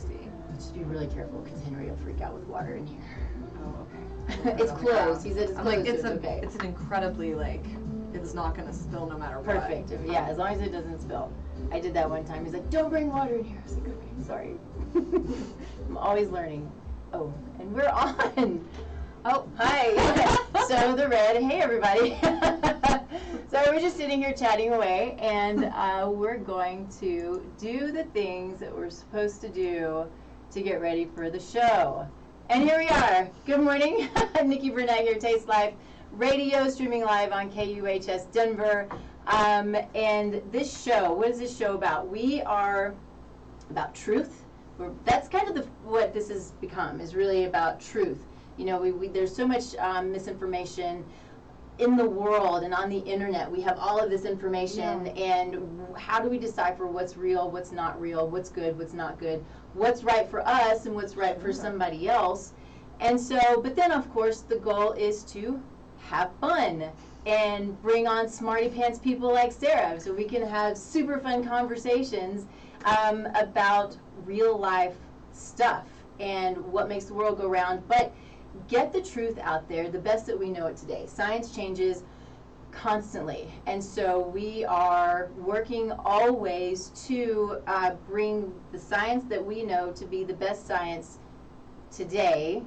thirsty. You should be really careful because Henry will freak out with water in here. Oh, okay. It's closed. He said it's closed. Like, so it's okay. It's an incredibly, like, it's not going to spill no matter what. Perfect. Yeah, as long as it doesn't spill. I did that one time. He's like, don't bring water in here. I was like, okay, sorry. I'm always learning. Oh, and we're on. Oh, hi. So the red. Hey, everybody. So we're just sitting here chatting away, and we're going to do the things that we're supposed to do to get ready for the show. And here we are. Good morning. I'm Nikki Burnett here, Taste Life Radio, streaming live on KUHS Denver. And this show, what is this show about? We are about truth. That's kind of what this has become, is really about truth. You know, there's so much misinformation in the world and on the internet. We have all of this information, and how do we decipher what's real, what's not real, what's good, what's not good, what's right for us and what's right for somebody else. And so, but then of course the goal is to have fun and bring on smarty pants people like Sarah, so we can have super fun conversations about real life stuff and what makes the world go round, but get the truth out there the best that we know it today. Science changes constantly, and so we are working always to bring the science that we know to be the best science today,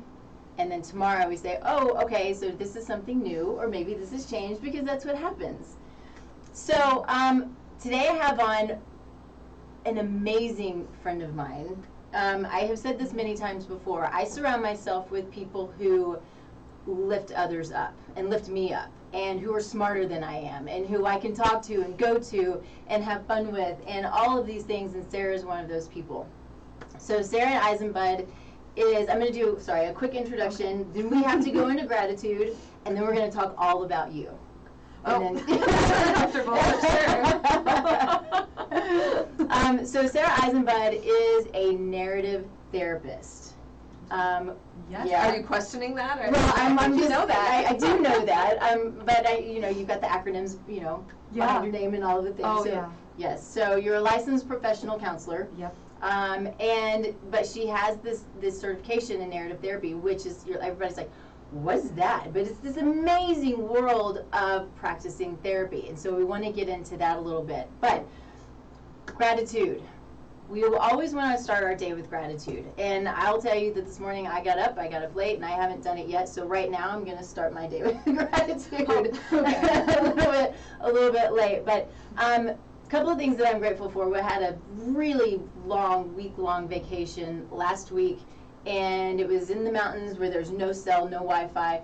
and then tomorrow we say, oh, okay, so this is something new, or maybe this has changed, because that's what happens. So today I have on an amazing friend of mine. I have said this many times before. I surround myself with people who lift others up and lift me up, and who are smarter than I am, and who I can talk to and go to and have fun with, and all of these things, and Sarah is one of those people. So Sarah Eisenbud is, I'm going to do, a quick introduction, then we have to go into gratitude, and then we're going to talk all about you. And Comfortable, sure. So Sarah Eisenbud is a narrative therapist. Yes. Yeah. Are you questioning that? Or Well, I'm just know that. I do know that. But you've got the acronyms, behind your name and all of the things. Oh, so, yeah. Yes. So you're a licensed professional counselor. Yep. But she has this certification in narrative therapy, which is everybody's like, what's that? But it's this amazing world of practicing therapy, and so we want to get into that a little bit. But gratitude. We always want to start our day with gratitude, and I'll tell you that this morning I got up late, and I haven't done it yet. So right now I'm going to start my day with gratitude. Oh, okay. a little bit late, but a couple of things that I'm grateful for. We had a really week-long vacation last week, and it was in the mountains where there's no cell, no Wi-Fi,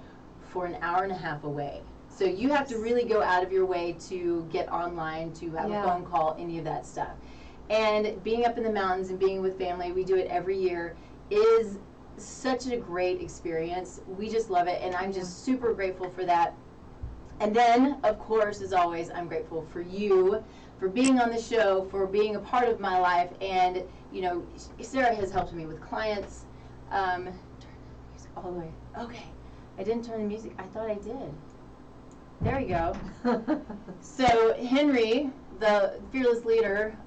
for an hour and a half away. So you have to really go out of your way to get online, to have a phone call, any of that stuff. And being up in the mountains and being with family, we do it every year, is such a great experience. We just love it, and I'm just super grateful for that. And then, of course, as always, I'm grateful for you, for being on the show, for being a part of my life. And, Sarah has helped me with clients. Turn the music all the way. Okay. I didn't turn the music. I thought I did. There we go. So Henry, the fearless leader,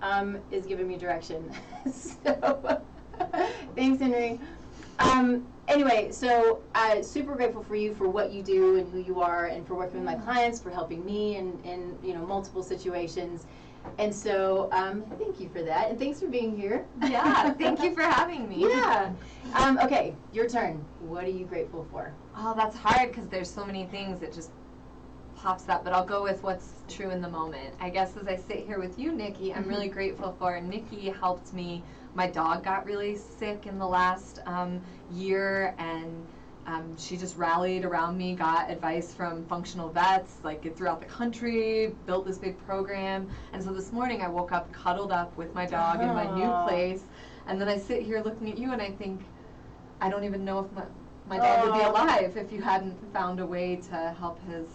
is giving me direction. So thanks, Henry. Anyway, so I'm super grateful for you, for what you do and who you are, and for working with my clients, for helping me in multiple situations. And so thank you for that, and thanks for being here. Yeah, thank you for having me. Yeah. Okay, your turn. What are you grateful for? Oh, that's hard because there's so many things that just pops up, but I'll go with what's true in the moment. I guess as I sit here with you, Nikki, I'm really grateful for Nikki helped me. My dog got really sick in the last year, and she just rallied around me, got advice from functional vets, throughout the country, built this big program. And so this morning I woke up cuddled up with my dog in my new place, and then I sit here looking at you and I think, I don't even know if my dog would be alive if you hadn't found a way to help his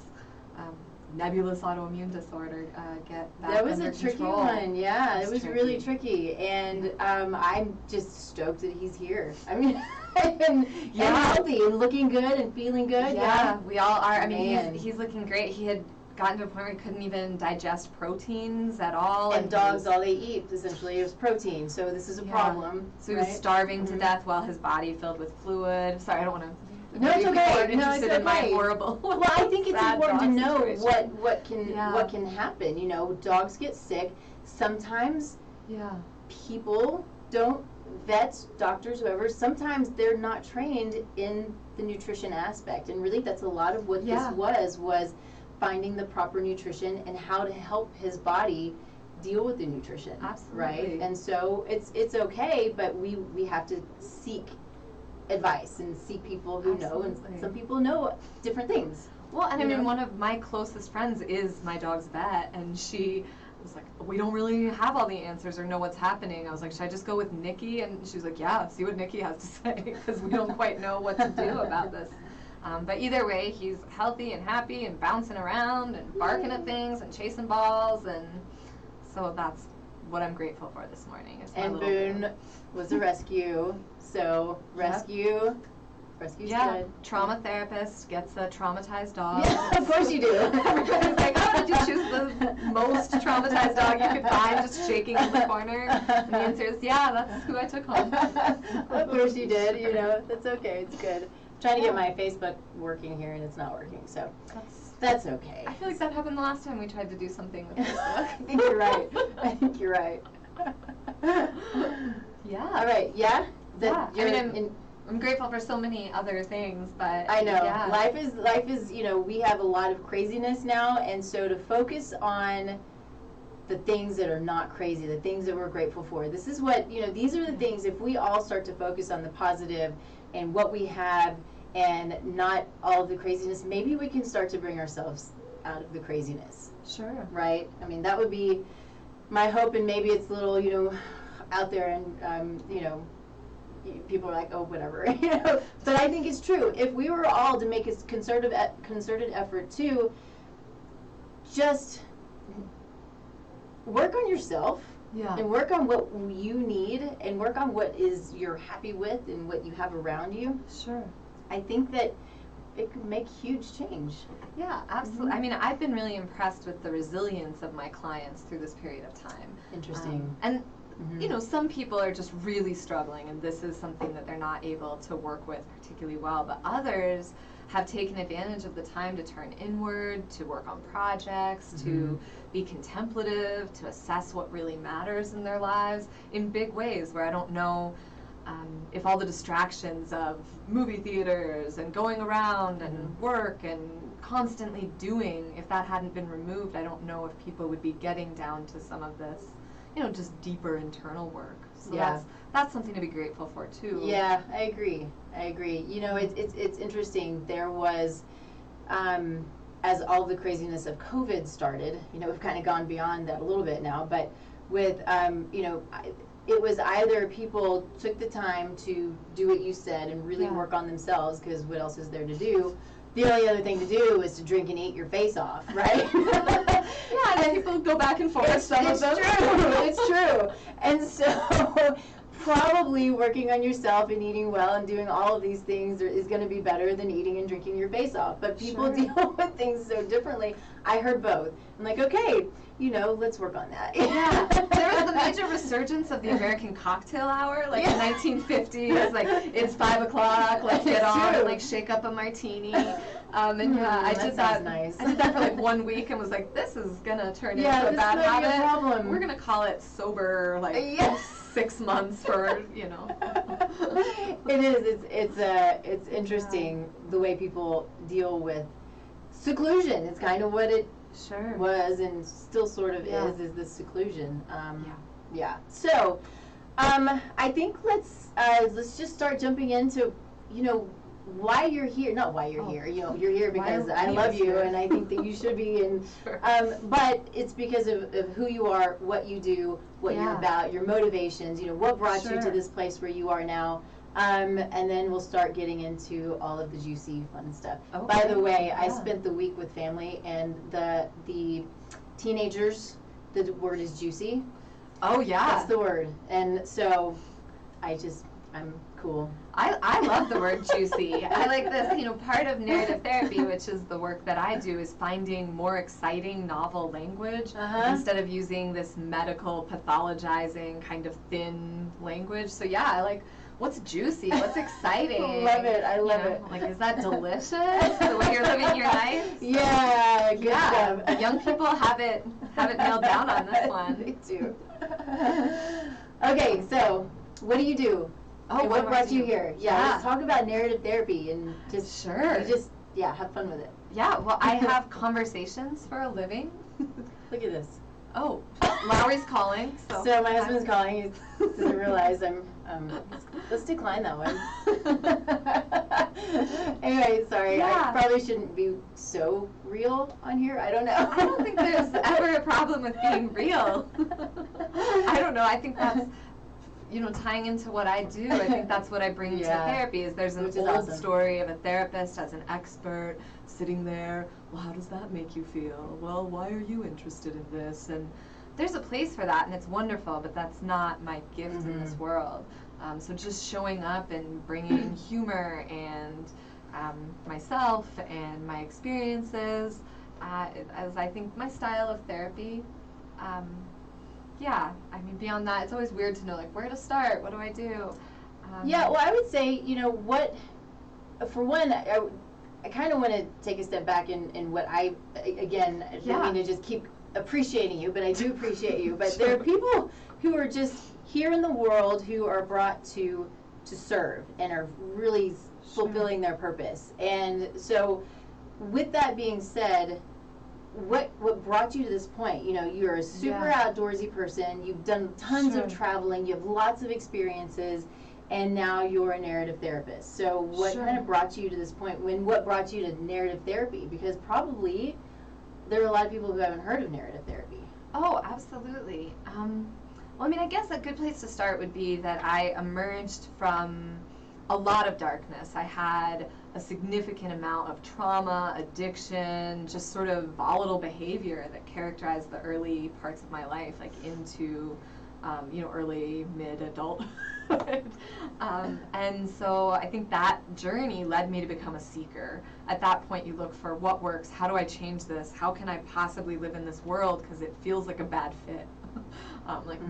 nebulous autoimmune disorder get back That was under a tricky control. one, yeah. It's It was tricky. really tricky, and I'm just stoked that he's here. I mean, and healthy and looking good and feeling good. Yeah, we all are. I mean, Man. he's looking great. He had gotten to a point where he couldn't even digest proteins at all. And dogs, all they eat essentially is protein, so this is a problem. So he was starving to death while his body filled with fluid. Sorry, I don't want to. No, it's okay. No, it's okay. In my horrible. Well, I think it's important to know situation. what can happen. You know, dogs get sick. Sometimes people don't, vets, doctors, whoever, sometimes they're not trained in the nutrition aspect. And really that's a lot of what this was finding the proper nutrition and how to help his body deal with the nutrition. Absolutely. Right? And so it's okay, but we have to seek advice and seek people who know, and some people know different things. Well, and I mean, one of my closest friends is my dog's vet, and she was like, we don't really have all the answers or know what's happening. I was like, should I just go with Nikki? And she was like, yeah, see what Nikki has to say, because we don't quite know what to do about this. But either way, he's healthy and happy and bouncing around and barking at things and chasing balls, and so that's what I'm grateful for this morning. And Boone was a rescue, so rescue's good. Trauma therapist gets a traumatized dog. Yeah, of course you do. Everybody's like, oh, did you choose the most traumatized dog you could find, just shaking in the corner? And the answer is, yeah, that's who I took home. Of course you did. You know, that's okay. It's good. I'm trying to get my Facebook working here, and it's not working, so that's okay. I feel like that happened the last time we tried to do something with Facebook. I think you're right. I think you're right. Yeah. All right. Yeah. I'm grateful for so many other things, but I know life is. You know, we have a lot of craziness now, and so to focus on the things that are not crazy, the things that we're grateful for. This is what, you know, these are the things. If we all start to focus on the positive and what we have, and not all of the craziness, maybe we can start to bring ourselves out of the craziness. Sure. Right? I mean, that would be my hope, and maybe it's a little, you know, out there, and you know, people are like, oh, whatever, you know. But I think it's true. If we were all to make a concerted effort to just work on yourself, and work on what you need, and work on what is you're happy with and what you have around you. Sure. I think that it could make huge change. Yeah, absolutely. I mean, I've been really impressed with the resilience of my clients through this period of time. Interesting. And you know, some people are just really struggling, and this is something that they're not able to work with particularly well, but others have taken advantage of the time to turn inward, to work on projects, to be contemplative, to assess what really matters in their lives in big ways where I don't know if all the distractions of movie theaters and going around and work and constantly doing, if that hadn't been removed, I don't know if people would be getting down to some of this, you know, just deeper internal work. So that's something to be grateful for too. Yeah, I agree. You know, it's interesting. There was, as all the craziness of COVID started, you know, we've kind of gone beyond that a little bit now, but with, you know, it was either people took the time to do what you said and really work on themselves, because what else is there to do? The only other thing to do is to drink and eat your face off, right? And people go back and forth. It's true. It's true. And so probably working on yourself and eating well and doing all of these things is going to be better than eating and drinking your face off. But people deal with things so differently. I heard both. I'm like, okay, you know, let's work on that. Yeah. There was the major resurgence of the American cocktail hour, like in 1950s, like it's 5 o'clock, let's get on and like shake up a martini. And I did that. Nice. I did that for like 1 week and was like, this is gonna turn into a bad habit. Problem. We're gonna call it sober, like 6 months for, you know. It is. It's interesting the way people deal with seclusion. It's kind of what it was and still sort of is this seclusion. So, I think let's just start jumping into, you know, why you're here. Not why you're here. You know, you're here because I love you and I think that you should be. And but it's because of who you are, what you do, what you're about, your motivations. You know, what brought you to this place where you are now. And then we'll start getting into all of the juicy, fun stuff. By the way, I spent the week with family, and the teenagers, the word is juicy. Oh, yeah. That's the word. And so I just I'm cool. I love the word juicy. I like this, part of narrative therapy, which is the work that I do, is finding more exciting novel language instead of using this medical pathologizing kind of thin language. So yeah, I like, what's juicy? What's exciting? Love it. I love it. Like, is that delicious? The way you're living your life? Yeah, good stuff. Young people have it nailed down on this one. They do. Okay, so what do you do? Oh, what brought you here? Yeah, let's talk about narrative therapy and just have fun with it. Yeah, well, I have conversations for a living. Look at this. Oh, Lowry's calling. So my husband's calling. He doesn't realize I'm. Let's decline that one. Anyway, sorry. Yeah. I probably shouldn't be so real on here. I don't know. I don't think there's ever a problem with being real. I don't know. I think that's, tying into what I do. I think that's what I bring to therapy. Is there's an old story of a therapist as an expert sitting there. Well, how does that make you feel? Well, why are you interested in this? And there's a place for that, and it's wonderful, but that's not my gift in this world. So just showing up and bringing humor and myself and my experiences as I think my style of therapy. Beyond that, it's always weird to know, like, where to start. What do I do? Well, I would say, for one, I kind of want to take a step back in what I don't mean to just keep appreciating you, but I do appreciate you. But there are people who are just here in the world who are brought to serve and are really fulfilling their purpose. And so, with that being said, what brought you to this point? You're a super outdoorsy person. You've done tons of traveling. You have lots of experiences, and now you're a narrative therapist. So what kind of brought you to this point? What brought you to narrative therapy? Because probably there are a lot of people who haven't heard of narrative therapy. Oh, absolutely. I guess a good place to start would be that I emerged from a lot of darkness. I had a significant amount of trauma, addiction, just sort of volatile behavior that characterized the early parts of my life, like into, early, mid-adulthood. And so I think that journey led me to become a seeker. At that point, you look for what works, how do I change this, how can I possibly live in this world, because it feels like a bad fit.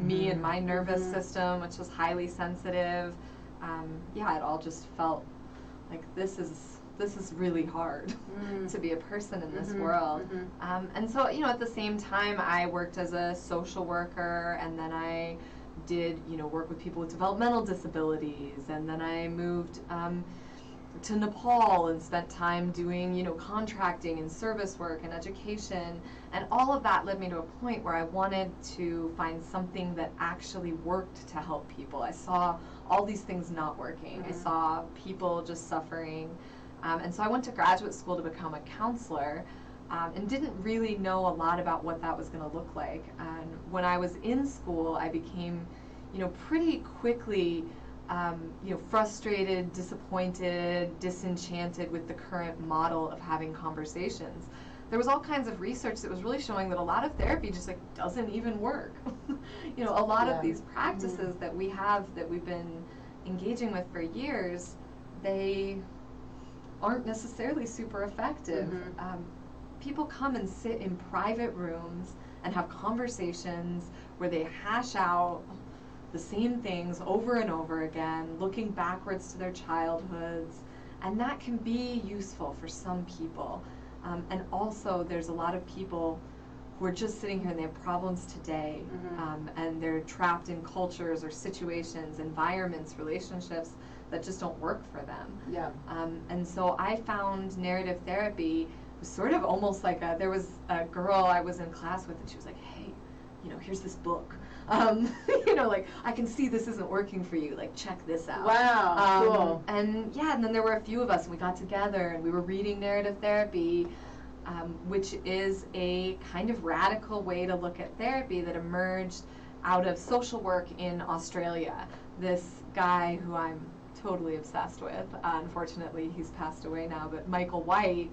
Me and my nervous system, which was highly sensitive. It all just felt like this is really hard to be a person in this world. And so, at the same time, I worked as a social worker, and then I did, work with people with developmental disabilities, and then I moved to Nepal and spent time doing, contracting and service work and education, and all of that led me to a point where I wanted to find something that actually worked to help people. I saw all these things not working. I saw people just suffering, and so I went to graduate school to become a counselor, and didn't really know a lot about what that was going to look like. And when I was in school, I became, pretty quickly frustrated, disappointed, disenchanted with the current model of having conversations. There was all kinds of research that was really showing that a lot of therapy just doesn't even work. A lot of these practices that we have, that we've been engaging with for years, they aren't necessarily super effective. People come and sit in private rooms and have conversations where they hash out the same things over and over again, looking backwards to their childhoods, and that can be useful for some people. And also, there's a lot of people who are just sitting here and they have problems today, and they're trapped in cultures or situations, environments, relationships that just don't work for them. And so I found narrative therapy was sort of almost like there was a girl I was in class with, and she was like, hey, here's this book. I can see this isn't working for you. Check this out. Wow, cool. And then there were a few of us, and we got together, and we were reading narrative therapy, which is a kind of radical way to look at therapy that emerged out of social work in Australia. This guy who I'm totally obsessed with, unfortunately he's passed away now, but Michael White,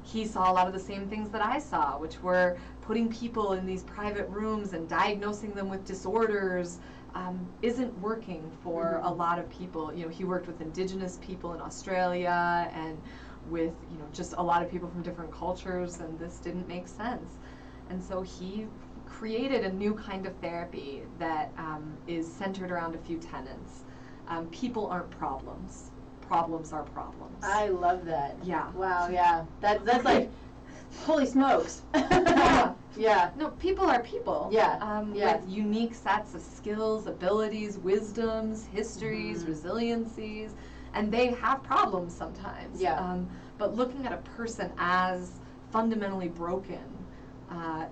he saw a lot of the same things that I saw, which were putting people in these private rooms and diagnosing them with disorders, isn't working for a lot of people. You know, he worked with Indigenous people in Australia and with, you know, just a lot of people from different cultures, and this didn't make sense. And so he created a new kind of therapy that is centered around a few tenets. People aren't problems. Problems are problems. I love that. Yeah. Wow, yeah. That's like, holy smokes. Yeah. Yeah. No, people are people. Yeah. Yeah. With unique sets of skills, abilities, wisdoms, histories, resiliencies, and they have problems sometimes. Yeah. But looking at a person as fundamentally broken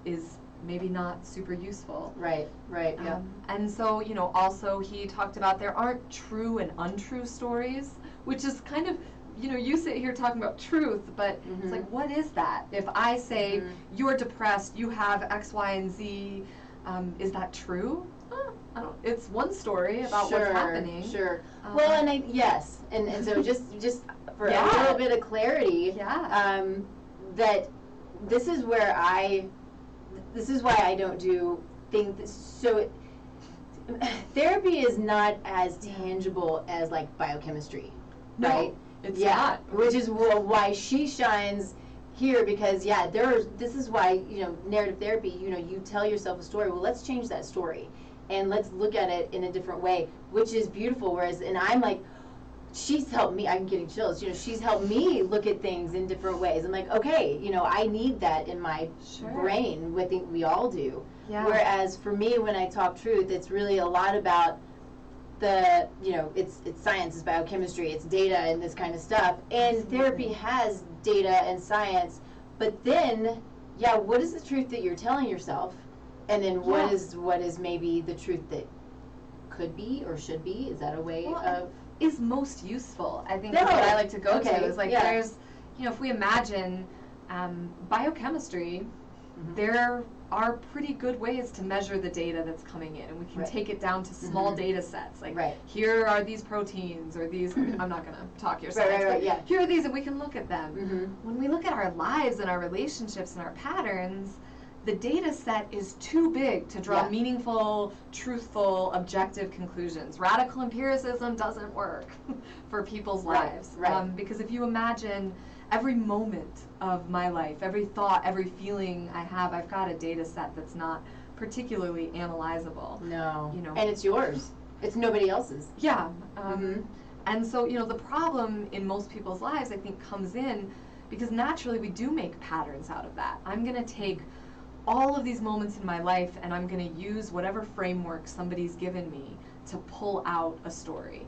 is maybe not super useful. Right, yeah. And so, you know, also he talked about there aren't true and untrue stories, which is kind of, you know, you sit here talking about truth, but it's like, what is that? If I say, you're depressed, you have X, Y, and Z, is that true? I don't, it's one story about what's happening. Sure. Well, and yes, and so just for a little bit of clarity, that this is where this is why I don't do things. So therapy is not as tangible as like biochemistry, right? It's not. Which is why she shines here, because this is why, you know, narrative therapy, you know, you tell yourself a story. Well, let's change that story and let's look at it in a different way, which is beautiful. Whereas, and I'm like, she's helped me, I'm getting chills, you know, she's helped me look at things in different ways. I'm like, okay, you know, I need that in my brain. I think we all do. Yeah. Whereas for me, when I talk truth, it's really a lot about the, you know, it's science, it's biochemistry, it's data and this kind of stuff. And therapy has data and science, but then, what is the truth that you're telling yourself? And then what is maybe the truth that could be or should be? Is that a way of... is most useful, I think, is what I like to go to. Is like, there's, you know, if we imagine biochemistry, there are pretty good ways to measure the data that's coming in, and we can take it down to small data sets. Like, here are these proteins, or these, I'm not going to talk your science, but here are these, and we can look at them. When we look at our lives and our relationships and our patterns, the data set is too big to draw meaningful, truthful, objective conclusions. Radical empiricism doesn't work for people's lives. Because if you imagine every moment of my life, every thought, every feeling I have, I've got a data set that's not particularly analyzable. No. You know, and it's yours. It's nobody else's. Yeah. And so, you know, the problem in most people's lives, I think, comes in because naturally we do make patterns out of that. I'm going to take all of these moments in my life and I'm going to use whatever framework somebody's given me to pull out a story.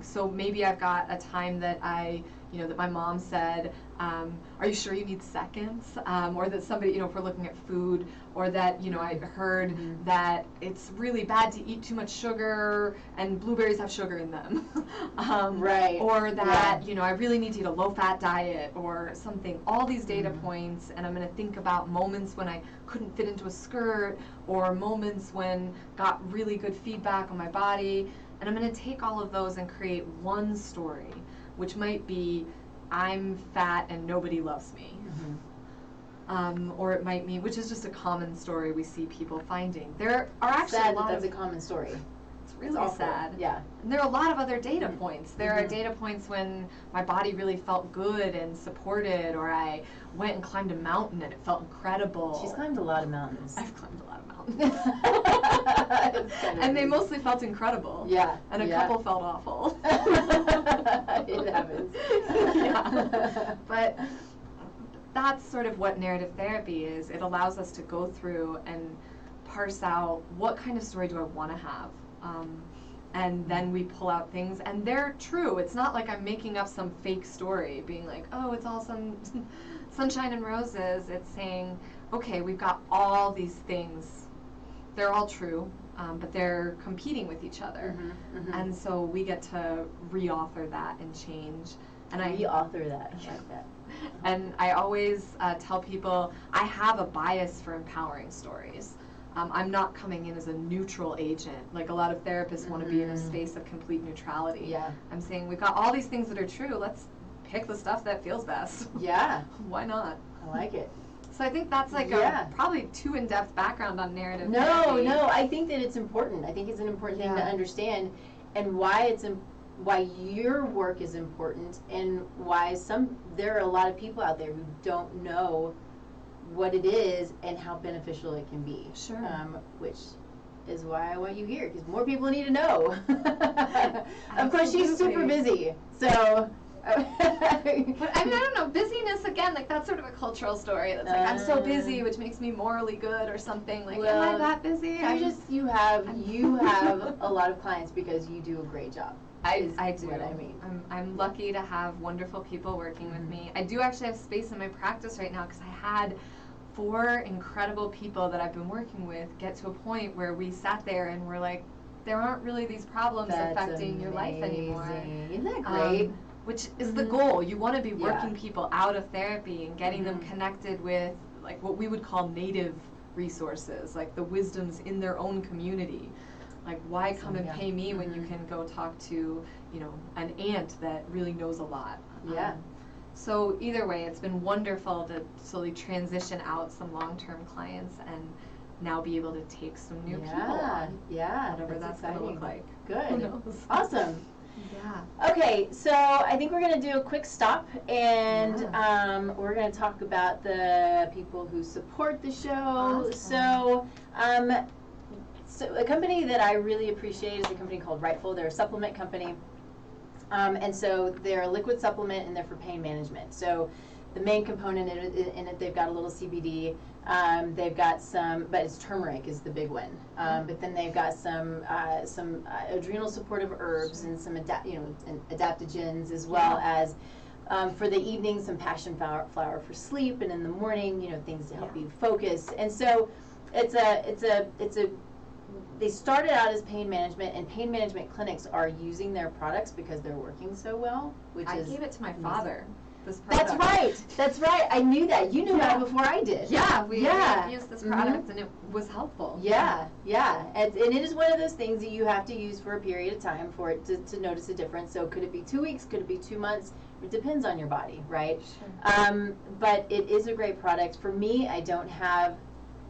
So maybe I've got a time that that my mom said, are you sure you need seconds? Or that somebody, you know, if we're looking at food, or that, you know, I heard that it's really bad to eat too much sugar and blueberries have sugar in them. Or that, you know, I really need to eat a low-fat diet or something. All these data points, and I'm going to think about moments when I couldn't fit into a skirt, or moments when got really good feedback on my body. And I'm going to take all of those and create one story, which might be, I'm fat and nobody loves me. Or it might mean, which is just a common story we see people finding. There are actually sad that's a common story. It's really sad. Yeah. And there are a lot of other data points. There are data points when my body really felt good and supported, or I went and climbed a mountain and it felt incredible. She's climbed a lot of mountains. I've climbed a lot of mountains. And they mostly felt incredible. Yeah. And a couple felt awful. It happens. But that's sort of what narrative therapy is. It allows us to go through and parse out, what kind of story do I want to have? And then we pull out things, and they're true. It's not like I'm making up some fake story, being like, oh, it's all sunshine and roses. It's saying, okay, we've got all these things. They're all true, but they're competing with each other. And so we get to re-author that and change. And re-author that. I like that. And I always tell people, I have a bias for empowering stories. I'm not coming in as a neutral agent. Like a lot of therapists want to be in a space of complete neutrality. Yeah. I'm saying we've got all these things that are true. Let's pick the stuff that feels best. Yeah. Why not? I like it. So I think that's like a probably too in-depth background on narrative therapy. No, I think that it's important. I think it's an important thing to understand, and why why your work is important, and why there are a lot of people out there who don't know what it is and how beneficial it can be. Sure. Which is why I want you here, because more people need to know. Of course, she's super busy, so. But I mean, I don't know, busyness, again, like that's sort of a cultural story. That's like, I'm so busy, which makes me morally good or something. Like, well, am I that busy? You have a lot of clients because you do a great job. I do. What I mean. I'm lucky to have wonderful people working with me. I do actually have space in my practice right now because I had 4 incredible people that I've been working with get to a point where we sat there and we're like, there aren't really these problems affecting your life anymore. Isn't that great? Which is the goal. You want to be working people out of therapy and getting them connected with like what we would call native resources, like the wisdoms in their own community. Like, why come and pay me when you can go talk to, an aunt that really knows a lot? Yeah. So either way, it's been wonderful to slowly transition out some long-term clients and now be able to take some new people on. Yeah. Whatever that's going to look like. Good. Who knows? Awesome. Yeah. Okay, so I think we're going to do a quick stop, and we're going to talk about the people who support the show. Awesome. So a company that I really appreciate is a company called Rightful. They're a supplement company, and so they're a liquid supplement, and they're for pain management. So the main component in it, they've got a little CBD. They've got some, but it's turmeric is the big one. But then they've got some adrenal supportive herbs and some adaptogens, as well as for the evening some passion flower for sleep, and in the morning things to help you focus. And so it's a they started out as pain management, and pain management clinics are using their products because they're working so well. I gave it to my father. That's right. I knew that. You knew that before I did. Yeah, we used this product and it was helpful. Yeah. And it is one of those things that you have to use for a period of time for it to notice a difference. So could it be 2 weeks? Could it be 2 months? It depends on your body, right? Sure. But it is a great product. For me, I don't have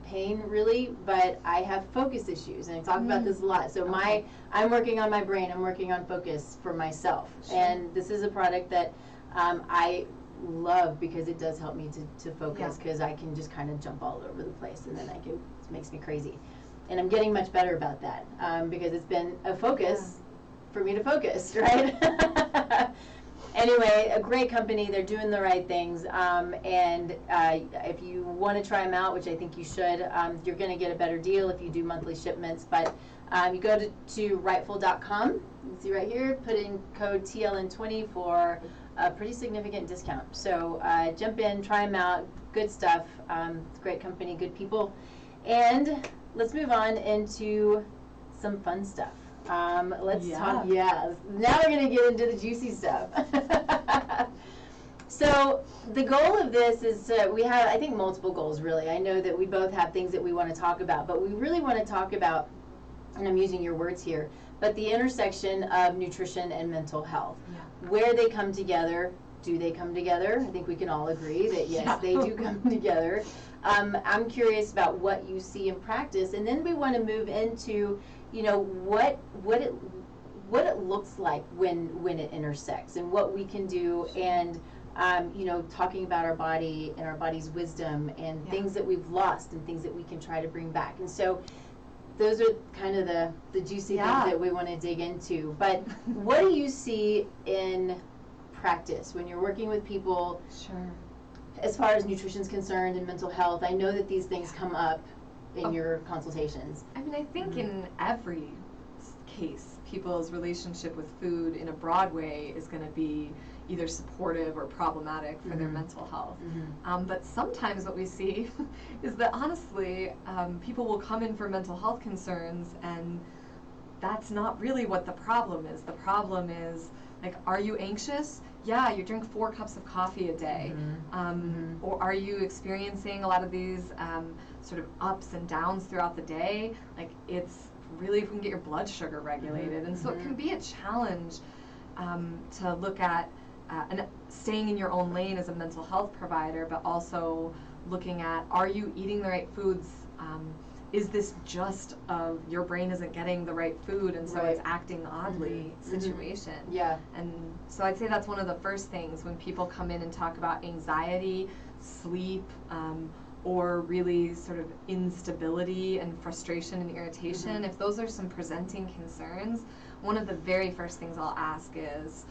pain really, but I have focus issues, and I talk about this a lot. So I'm working on my brain. I'm working on focus for myself. Sure. And this is a product that I love because it does help me to focus, because I can just kind of jump all over the place, and then it makes me crazy. And I'm getting much better about that because it's been a focus for me to focus, right? Anyway, a great company. They're doing the right things. And if you want to try them out, which I think you should, you're going to get a better deal if you do monthly shipments. But you go to rightful.com. You can see right here, put in code TLN20 for a pretty significant discount. So jump in, try them out. Good stuff. It's a great company, good people. And let's move on into some fun stuff. Let's talk. Yeah. Now we're going to get into the juicy stuff. So the goal of this is we have, I think, multiple goals, really. I know that we both have things that we want to talk about, but we really want to talk about, and I'm using your words here, but the intersection of nutrition and mental health. Where they come together. Do they come together? I think we can all agree that yes, they do come together. I'm curious about what you see in practice, and then we want to move into, what it looks like when it intersects, and what we can do, and talking about our body and our body's wisdom, and things that we've lost and things that we can try to bring back. And so those are kind of the juicy things that we want to dig into. But what do you see in practice when you're working with people? Sure. As far as nutrition is concerned and mental health, I know that these things come up in your consultations. I mean, I think in every case, people's relationship with food in a broad way is going to be either supportive or problematic for their mental health. But sometimes what we see is that honestly, people will come in for mental health concerns, and that's not really what the problem is. The problem is, like, are you anxious? Yeah, you drink 4 cups of coffee a day. Or are you experiencing a lot of these sort of ups and downs throughout the day? Like, it's really, if we can get your blood sugar regulated. And so it can be a challenge to look at and staying in your own lane as a mental health provider, but also looking at, are you eating the right foods? Is this just your brain isn't getting the right food and so it's acting oddly situation? Yeah. And so I'd say that's one of the first things when people come in and talk about anxiety, sleep, or really sort of instability and frustration and irritation. If those are some presenting concerns, one of the very first things I'll ask is,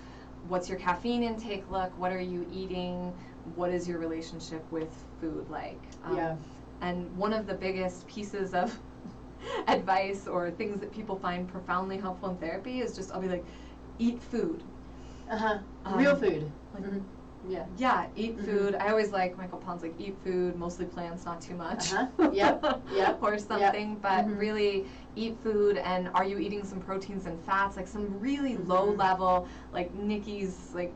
what's your caffeine intake look? What are you eating? What is your relationship with food like? And one of the biggest pieces of advice or things that people find profoundly helpful in therapy is just, I'll be like, eat food. Real food. Like, Yeah, eat food. I always like Michael Pollan's like, eat food, mostly plants, not too much. Yep. Or something, but really eat food, and are you eating some proteins and fats, like some really low level, like Nikki's like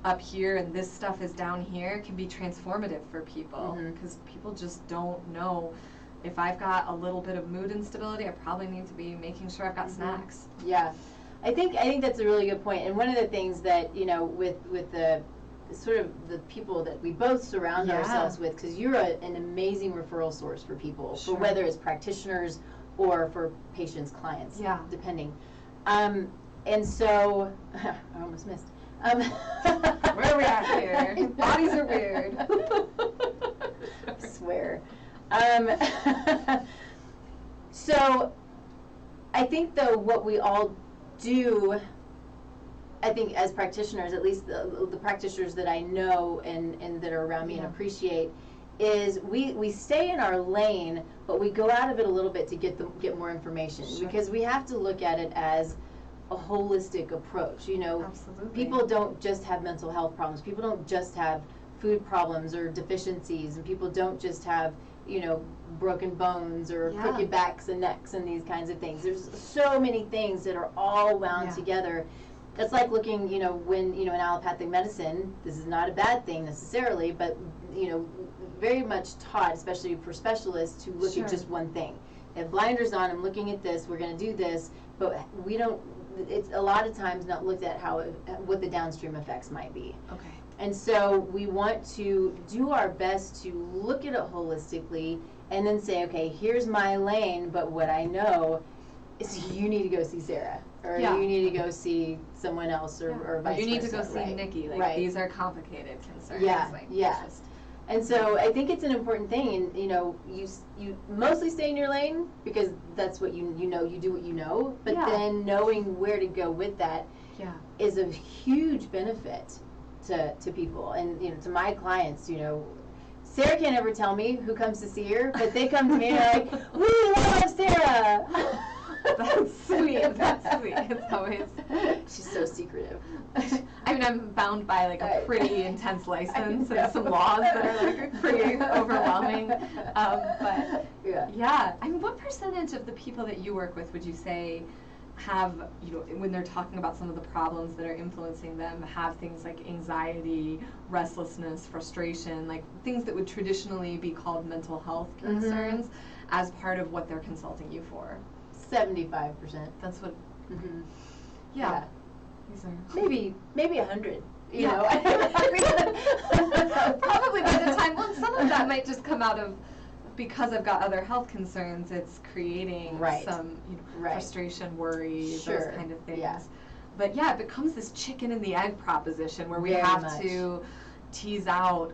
up here and this stuff is down here, can be transformative for people, because people just don't know. If I've got a little bit of mood instability, I probably need to be making sure I've got snacks. Yeah, I think that's a really good point. And one of the things that, you know, with the sort of the people that we both surround ourselves with, because you're an amazing referral source for people, for whether it's practitioners or for patients, clients, depending. And so, I almost missed. Where are we at here? Bodies are weird. I swear. So, I think though what we all do, I think as practitioners, at least the practitioners that I know and that are around me and appreciate, is we stay in our lane, but we go out of it a little bit to get more information, because we have to look at it as a holistic approach. You know, people don't just have mental health problems. People don't just have food problems or deficiencies, and people don't just have, you know, broken bones or crooked backs and necks and these kinds of things. There's so many things that are all wound together. That's like looking, you know, when, you know, in allopathic medicine, this is not a bad thing necessarily, but, you know, very much taught, especially for specialists, to look at just one thing. They have blinders on, I'm looking at this, we're going to do this, but we don't, it's a lot of times not looked at what the downstream effects might be. Okay. And so we want to do our best to look at it holistically and then say, okay, here's my lane, but what I know is you need to go see Sarah, or you need to go see someone else, or vice versa. You need to go see Nikki. Like, these are complicated concerns. And so I think it's an important thing, and you know, you mostly stay in your lane because that's what you know, you do what you know, but then knowing where to go with that is a huge benefit to people. And you know, to my clients, you know, Sarah can't ever tell me who comes to see her, but they come to me and they're like, we love Sarah. That's sweet. That's sweet. It's always. She's so secretive. I mean, I'm bound by like a pretty intense license and some laws that are like pretty overwhelming. But I mean, what percentage of the people that you work with would you say have, you know, when they're talking about some of the problems that are influencing them, have things like anxiety, restlessness, frustration, like things that would traditionally be called mental health concerns as part of what they're consulting you for? 75%. That's what. Yeah. These are maybe 100. You know. Probably by the time. Well, some of that might just come out of, because I've got other health concerns, it's creating some, you know, frustration, worry, those kind of things. But yeah, it becomes this chicken and the egg proposition where we have to tease out,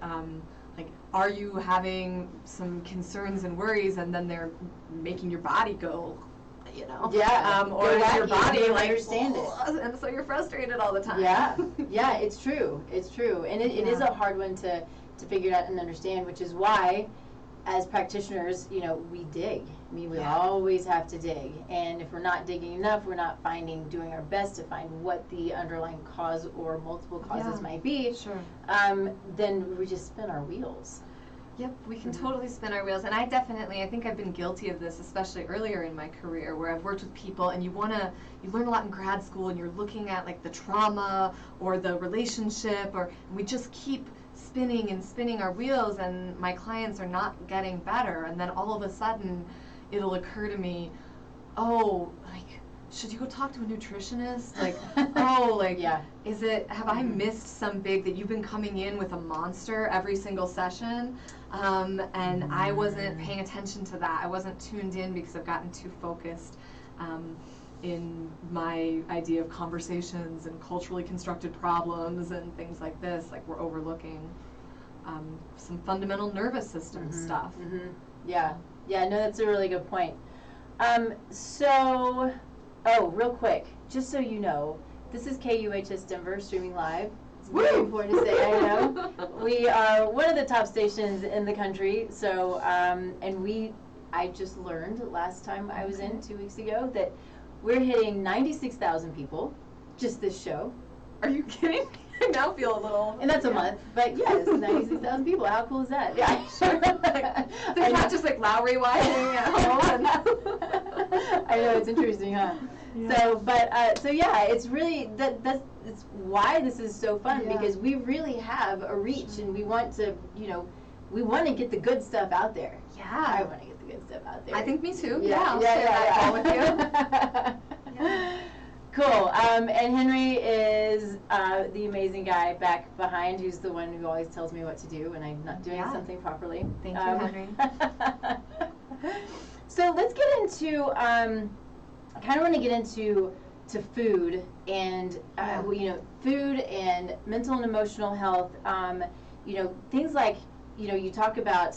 like, are you having some concerns and worries, and then they're making your body go, you know, or your body like understand it, and so you're frustrated all the time. Yeah, it's true, and it is a hard one to figure out and understand, which is why, as practitioners, you know, we dig. I mean, we always have to dig, and if we're not digging enough, we're not doing our best to find what the underlying cause or multiple causes might be. Then we just spin our wheels. Yep, we can totally spin our wheels, and I think I've been guilty of this, especially earlier in my career, where I've worked with people, and you learn a lot in grad school, and you're looking at like the trauma or the relationship, and we just keep spinning our wheels, and my clients are not getting better, and then all of a sudden it'll occur to me, oh, like should you go talk to a nutritionist? Like, oh, like, Yeah. have I missed some big that you've been coming in with a monster every single session? And I wasn't paying attention to that. I wasn't tuned in because I've gotten too focused in my idea of conversations and culturally constructed problems and things like this. Like, we're overlooking some fundamental nervous system stuff. Yeah. Yeah, no, that's a really good point. Real quick, just so you know, this is KUHS Denver streaming live. It's very important to say, I know. We are one of the top stations in the country, so, I just learned last time I was in 2 weeks ago that we're hitting 96,000 people, just this show. Are you kidding? I now feel a little... And that's a month, but yes, 96,000 people. How cool is that? Yeah, sure. There's not just like Lowry watching at home. I know, it's interesting, huh? Yeah. So it's really, it's why this is so fun, because we really have a reach, and we want to, we want to get the good stuff out there. Yeah. I want to get the good stuff out there. I think me too. I'll share that all with you. Cool. And Henry is the amazing guy back behind, who's the one who always tells me what to do when I'm not doing something properly. Thank you, Henry. So let's get into, I kind of want to get into food and, food and mental and emotional health. Things like, you talk about,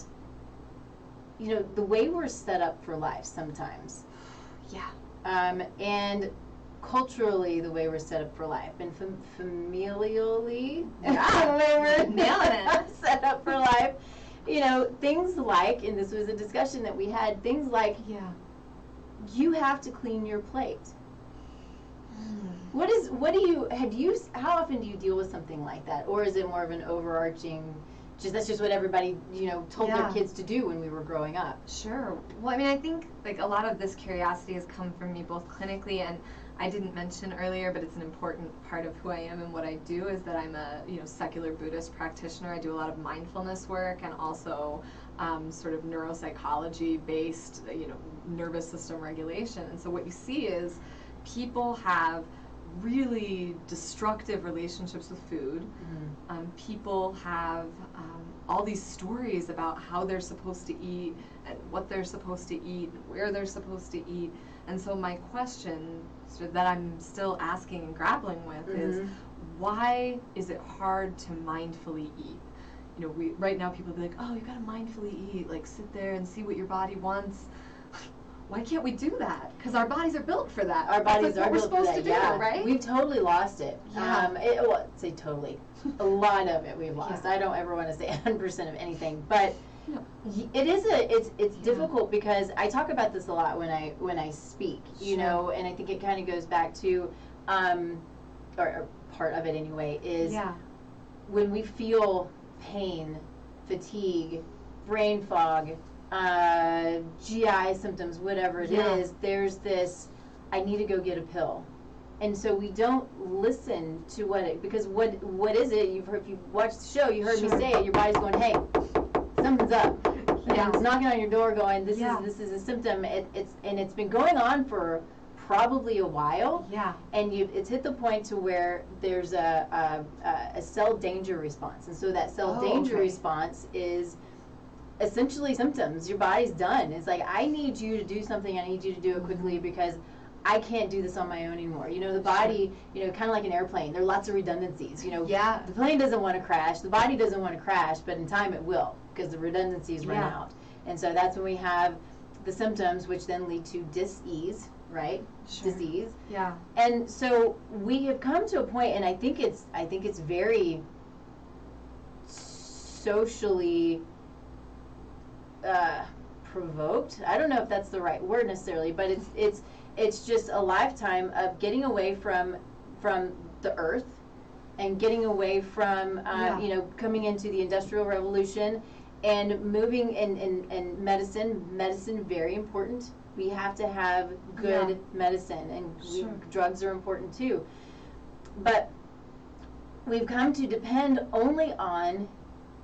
the way we're set up for life sometimes. Yeah. And culturally, the way we're set up for life, and familially, the way we're set up for life. Things like, and this was a discussion that we had, things like, you have to clean your plate. How often do you deal with something like that? Or is it more of an overarching, that's just what everybody, told their kids to do when we were growing up? Sure. Well, I mean, I think, like, a lot of this curiosity has come from me both clinically, and I didn't mention earlier, but it's an important part of who I am and what I do, is that I'm a, secular Buddhist practitioner. I do a lot of mindfulness work and also sort of neuropsychology-based, nervous system regulation. And so what you see is people have really destructive relationships with food. People have all these stories about how they're supposed to eat and what they're supposed to eat and where they're supposed to eat. And so my question that I'm still asking and grappling with is, why is it hard to mindfully eat? Right now people be like, oh, you gotta mindfully eat, like sit there and see what your body wants. Why can't we do that? Because our bodies are built for that. Our bodies are built for that. We're supposed to do, right? We've totally lost it. Say totally. A lot of it we've lost. I don't ever want to say 100% of anything, but it's difficult, because I talk about this a lot when I speak, and I think it kind of goes back to, or part of it anyway, is when we feel pain, fatigue, brain fog, GI symptoms, whatever it is, there's this, I need to go get a pill. And so we don't listen to because what is it? If you've watched the show, you heard me say it, your body's going, hey, something's up. And it's knocking on your door going, this is a symptom. It's been going on for probably a while. And it's hit the point to where there's a cell danger response. And so that cell danger response is essentially symptoms. Your body's done. It's like, I need you to do something. I need you to do it quickly, because I can't do this on my own anymore. The body, kind of like an airplane. There are lots of redundancies. The plane doesn't want to crash. The body doesn't want to crash, but in time it will, because the redundancies run out. And so that's when we have the symptoms, which then lead to dis-ease, right? Disease. And so we have come to a point, and I think it's very socially provoked. I don't know if that's the right word necessarily, but it's just a lifetime of getting away from the earth and getting away from coming into the Industrial Revolution and moving in medicine very important. We have to have good medicine, and drugs are important too, but we've come to depend only on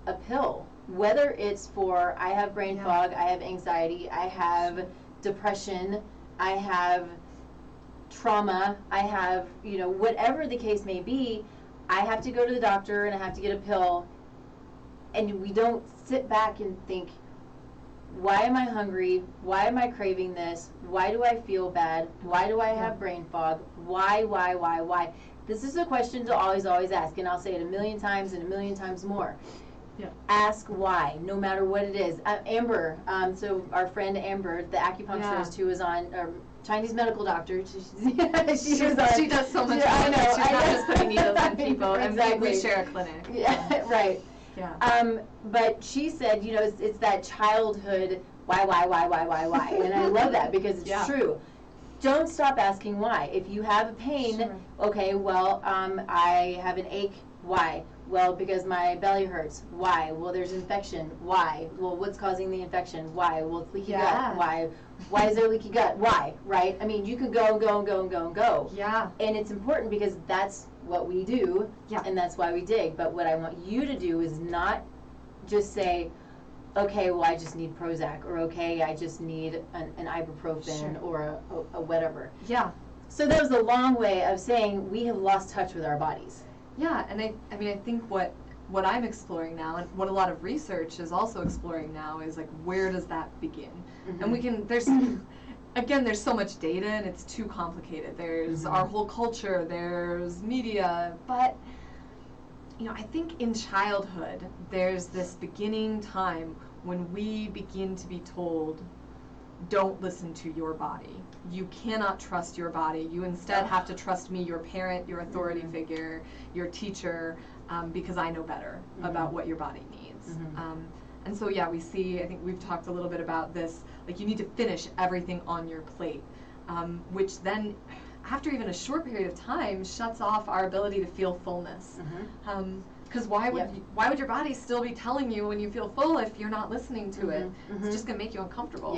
a pill, whether it's for, I have brain fog, I have anxiety, I have depression, I have trauma, I have, whatever the case may be, I have to go to the doctor and I have to get a pill. And we don't sit back and think, why am I hungry? Why am I craving this? Why do I feel bad? Why do I have brain fog? Why? This is a question to always ask, and I'll say it a million times and a million times more. Yeah. Ask why, no matter what it is. Amber, so our friend Amber, the acupuncturist who was on, Chinese medical doctor, she does so much. I know. She's not just putting needles in people, exactly. And we share a clinic. Yeah, right. Yeah. But she said, it's that childhood, why? And I love that because it's true. Don't stop asking why. If you have a pain, okay, well, I have an ache, why? Well, because my belly hurts. Why? Well, there's infection. Why? Well, what's causing the infection? Why? Well, it's leaky gut. Why? Why is there leaky gut? Why? Right? I mean, you could go. Yeah. And it's important because that's what we do, and that's why we dig. But what I want you to do is not just say, okay, well, I just need Prozac, or okay, I just need an ibuprofen, or a whatever. Yeah. So that was a long way of saying we have lost touch with our bodies. Yeah, and I mean, I think what I'm exploring now, and what a lot of research is also exploring now, is like, where does that begin? And there's so much data, and it's too complicated. There's our whole culture, there's media, but I think in childhood, there's this beginning time when we begin to be told, don't listen to your body. You cannot trust your body. You instead have to trust me, your parent, your authority figure, your teacher, because I know better about what your body needs. And so, we see, I think we've talked a little bit about this, like, you need to finish everything on your plate, which then, after even a short period of time, shuts off our ability to feel fullness. Because why would your body still be telling you when you feel full if you're not listening to it? It's just going to make you uncomfortable.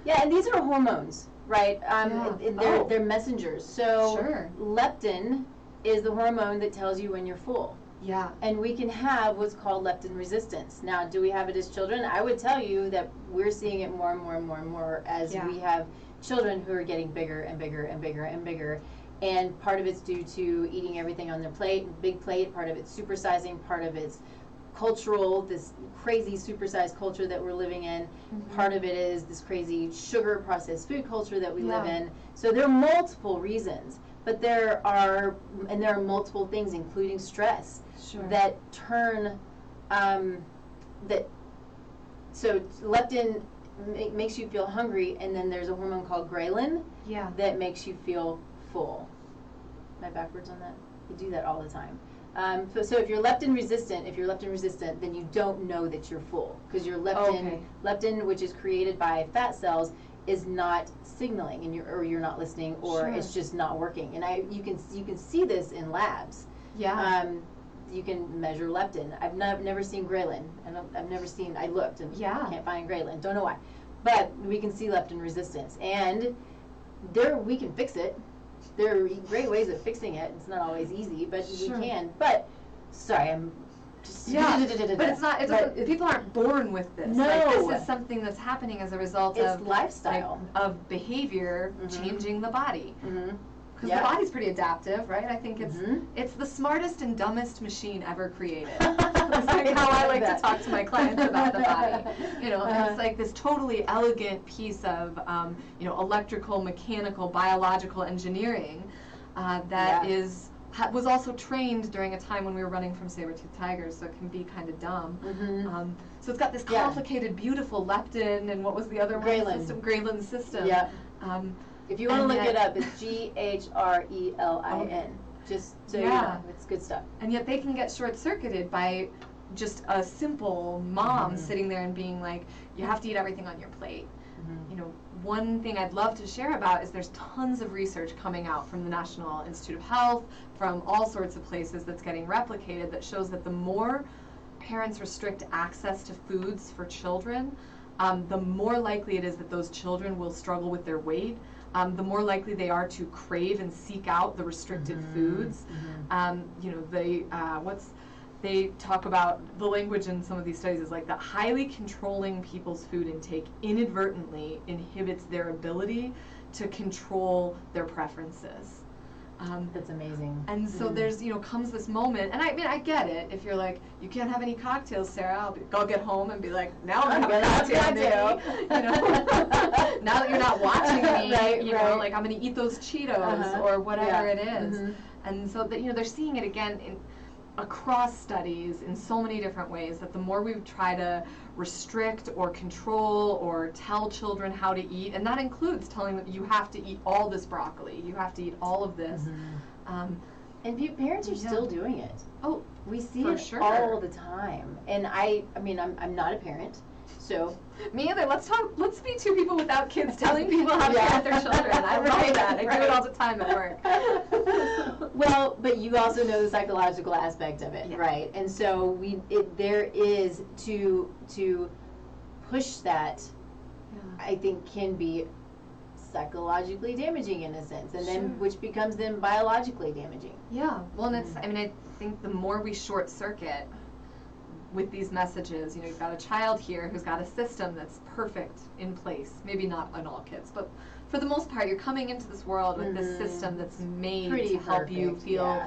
Yeah, and these are hormones, right? They're messengers. So leptin is the hormone that tells you when you're full. Yeah. And we can have what's called leptin resistance. Now, do we have it as children? I would tell you that we're seeing it more and more as we have children who are getting bigger and bigger. And part of it's due to eating everything on their plate, big plate. Part of it's supersizing. Part of it's cultural, this crazy supersized culture that we're living in. Part of it is this crazy sugar processed food culture that we live in. So there are multiple reasons, but there are multiple things, including stress, that turn so leptin makes you feel hungry, and then there's a hormone called ghrelin that makes you feel full. Am I backwards on that? We do that all the time. So if you're leptin resistant, then you don't know that you're full, because your leptin, which is created by fat cells, is not signaling, and you're not listening, or it's just not working. And you can see this in labs. You can measure leptin. I've never seen ghrelin, and I looked and can't find ghrelin. Don't know why, but we can see leptin resistance, and we can fix it. There are great ways of fixing it. It's not always easy, but we can. But sorry, I'm just but it's not. People aren't born with this. No, like, this is something that's happening as a result of lifestyle, of behavior changing the body. Because the body's pretty adaptive, right? I think it's the smartest and dumbest machine ever created. That's like how I like to talk to my clients about the body. It's like this totally elegant piece of electrical, mechanical, biological engineering that was also trained during a time when we were running from saber-toothed tigers, so it can be kind of dumb. So it's got this complicated, beautiful leptin, and what was the other one? Ghrelin system. If you want to look it up, it's GHRELIN. Just so you know, it's good stuff. And yet they can get short-circuited by just a simple mom sitting there and being like, you have to eat everything on your plate. One thing I'd love to share about is there's tons of research coming out from the National Institute of Health, from all sorts of places that's getting replicated, that shows that the more parents restrict access to foods for children, the more likely it is that those children will struggle with their weight. The more likely they are to crave and seek out the restricted foods. They talk about the language in some of these studies is like that highly controlling people's food intake inadvertently inhibits their ability to control their preferences. That's amazing. And so there's, comes this moment, and I mean, I get it. If you're like, you can't have any cocktails, Sarah, I'll get home and be like, now I'm having a cocktail, now that you're not watching me, right. like I'm going to eat those Cheetos or whatever it is. And so that, they're seeing it again across studies in so many different ways, that the more we try to restrict or control or tell children how to eat, and that includes telling them you have to eat all this broccoli, you have to eat all of this. And parents are still doing it. Oh, we see for it sure. all the time. And I mean, I'm not a parent, so. Me either. Let's be two people without kids telling people how to parent their children. I love that. I do it all the time at work. Well, but you also know the psychological aspect of it, right? And so there is to push that, I think, can be psychologically damaging in a sense, and then which becomes then biologically damaging. Yeah. Well, and I think the more we short circuit with these messages, you've got a child here who's got a system that's perfect in place. Maybe not on all kids, but for the most part, you're coming into this world with this system that's made to help you feel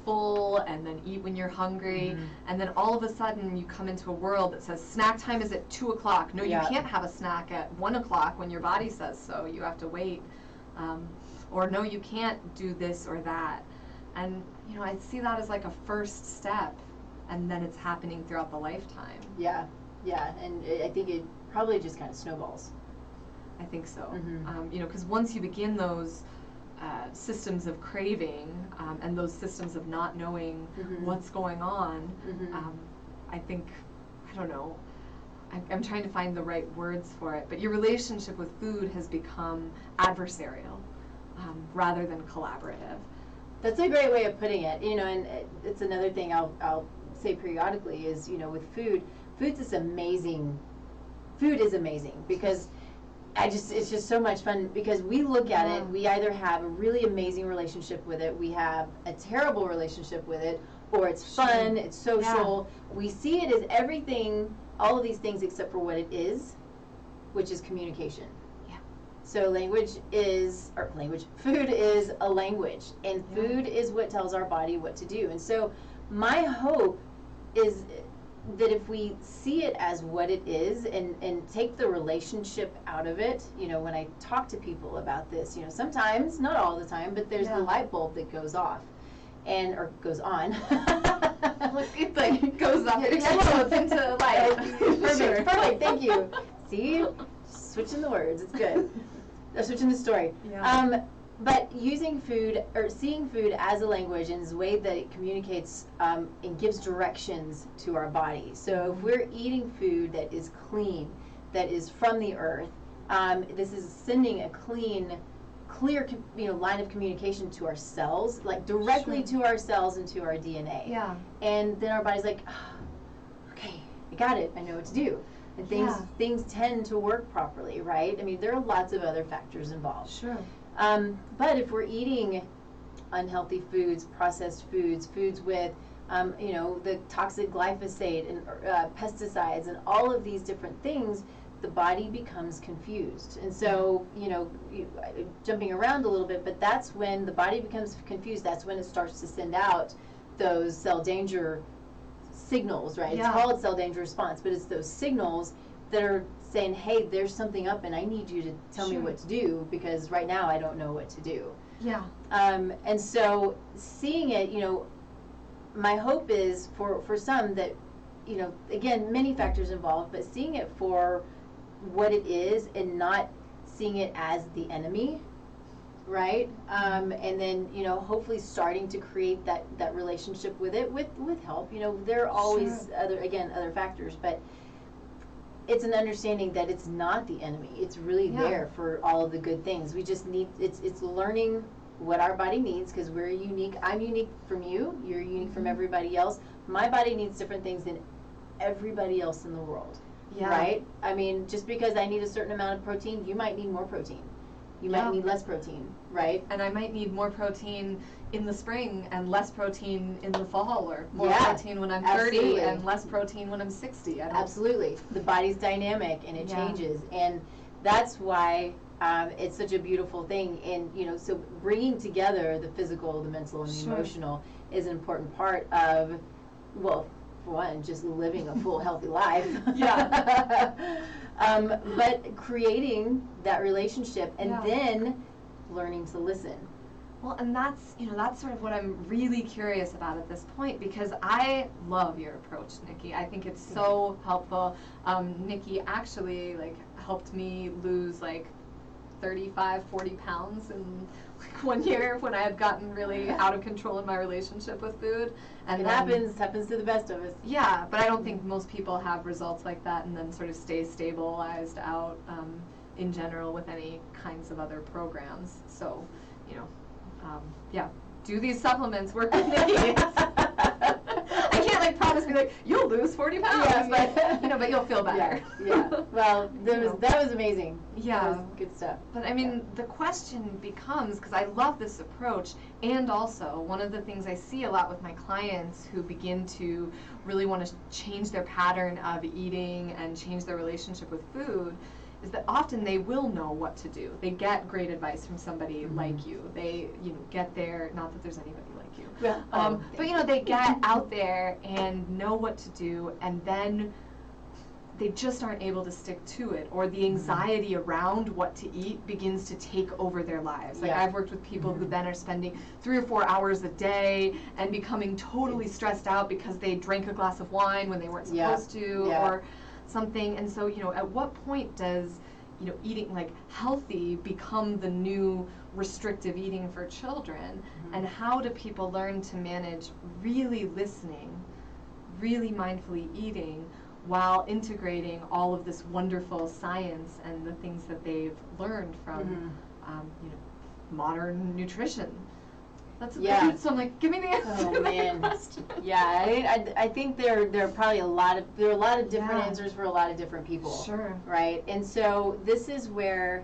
full and then eat when you're hungry. And then all of a sudden, you come into a world that says snack time is at 2 o'clock. No, you can't have a snack at 1 o'clock when your body says so. You have to wait. Or no, you can't do this or that. And I see that as like a first step. And then it's happening throughout the lifetime. Yeah, and I think it probably just kind of snowballs. I think so. Because once you begin those systems of craving and those systems of not knowing what's going on, I think, I don't know, I'm trying to find the right words for it, but your relationship with food has become adversarial rather than collaborative. That's a great way of putting it, and it's another thing I'll say periodically is, with food is amazing because it's just so much fun, because we look at it, we either have a really amazing relationship with it, we have a terrible relationship with it, or it's fun, it's social. We see it as everything, all of these things except for what it is, which is communication. So food is a language, and food is what tells our body what to do. And so my hope is that if we see it as what it is and take the relationship out of it, when I talk to people about this, sometimes, not all the time, but there's the light bulb that goes off or goes on. It goes up, it explodes into light. Perfect, thank you. See, switching the words, it's good. Switching the story. But using food or seeing food as a language in a way that it communicates and gives directions to our body. So if we're eating food that is clean, that is from the earth, this is sending a clear line of communication to our cells, like directly to our cells and to our DNA. And then our body's like, okay, I got it. I know what to do. And things tend to work properly, right? I mean, there are lots of other factors involved. But if we're eating unhealthy foods, processed foods, foods with, the toxic glyphosate and pesticides and all of these different things, the body becomes confused. And so, jumping around a little bit, but that's when the body becomes confused. That's when it starts to send out those cell danger signals, right? It's called cell danger response, but it's those signals that are saying, hey, there's something up and I need you to tell me what to do, because right now I don't know what to do. And so seeing it, my hope is for some that, again, many factors involved, but seeing it for what it is and not seeing it as the enemy, right? And then, hopefully starting to create that relationship with it with help. There are always other factors, but it's an understanding that it's not the enemy. It's really there for all of the good things. We just need, it's learning what our body needs, because we're unique. I'm unique from you. You're unique from everybody else. My body needs different things than everybody else in the world, right? I mean, just because I need a certain amount of protein, you might need more protein. You might need less protein, right? And I might need more protein in the spring and less protein in the fall, or more protein when I'm 30 and less protein when I'm 60. Absolutely. The body's dynamic and it changes. And that's why it's such a beautiful thing. And, so bringing together the physical, the mental, and the Sure. emotional is an important part of, well, for one, just living a full, healthy life. Yeah. But creating that relationship and Yeah. then learning to listen. Well, and that's sort of what I'm really curious about at this point, because I love your approach, Nikki. I think it's so helpful. Nikki actually helped me lose 35, 40 pounds in 1 year when I had gotten really out of control in my relationship with food. And It happens to the best of us. Yeah, but I don't think most people have results like that and then sort of stay stabilized out in general with any kinds of other programs. So, yeah, do these supplements, work with Nikki. I can't promise me you'll lose 40 pounds, Yeah, but you'll feel better. Yeah. Well, that was amazing. Yeah. That was good stuff. But I mean, the question becomes, because I love this approach, and also one of the things I see a lot with my clients who begin to really want to change their pattern of eating and change their relationship with food, is that often they will know what to do. They get great advice from somebody like you. They, get there, not that there's anybody like you. Yeah. But they get out there and know what to do, and then they just aren't able to stick to it, or the anxiety around what to eat begins to take over their lives. I've worked with people who then are spending 3 or 4 hours a day and becoming totally stressed out because they drank a glass of wine when they weren't supposed to, or something. And so, at what point does, eating healthy become the new restrictive eating for children? And how do people learn to manage really listening, really mindfully eating, while integrating all of this wonderful science and the things that they've learned from, modern nutrition? That's so I'm give me the answer. Oh man, I think there are probably a lot of different answers for a lot of different people. Sure. Right, and so this is where,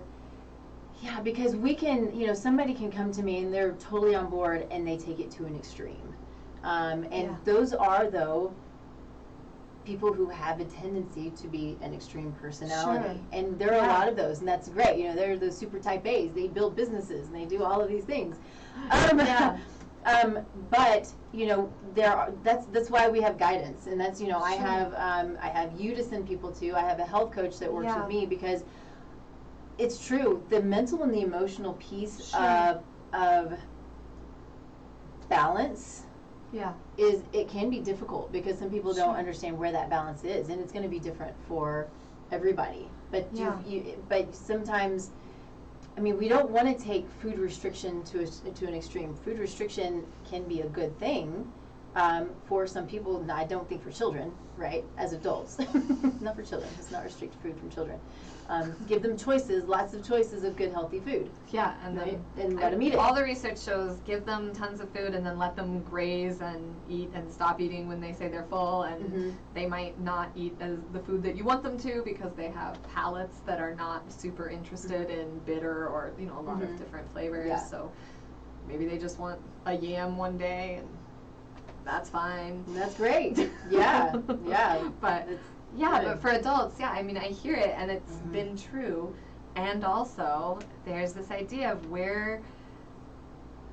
because we can, somebody can come to me and they're totally on board and they take it to an extreme, and those are people who have a tendency to be an extreme personality. Sure. And there are a lot of those, and that's great. They're the super type A's. They build businesses and they do all of these things. But that's why we have guidance, and that's I have you to send people to. I have a health coach that works with me, because it's true, the mental and the emotional piece of balance it can be difficult, because some people don't understand where that balance is, and it's going to be different for everybody. But but sometimes, we don't want to take food restriction to an extreme. Food restriction can be a good thing for some people. I don't think for children, right? As adults, not for children. Let's not restrict food from children. Give them choices, lots of choices of good, healthy food. Yeah, and then and let them eat it. All the research shows give them tons of food and then let them graze and eat and stop eating when they say they're full, and they might not eat the food that you want them to because they have palates that are not super interested in bitter or a lot of different flavors. Yeah. So maybe they just want a yam one day, and that's fine. And that's great. Yeah. But but for adults, I hear it, and it's been true. And also, there's this idea of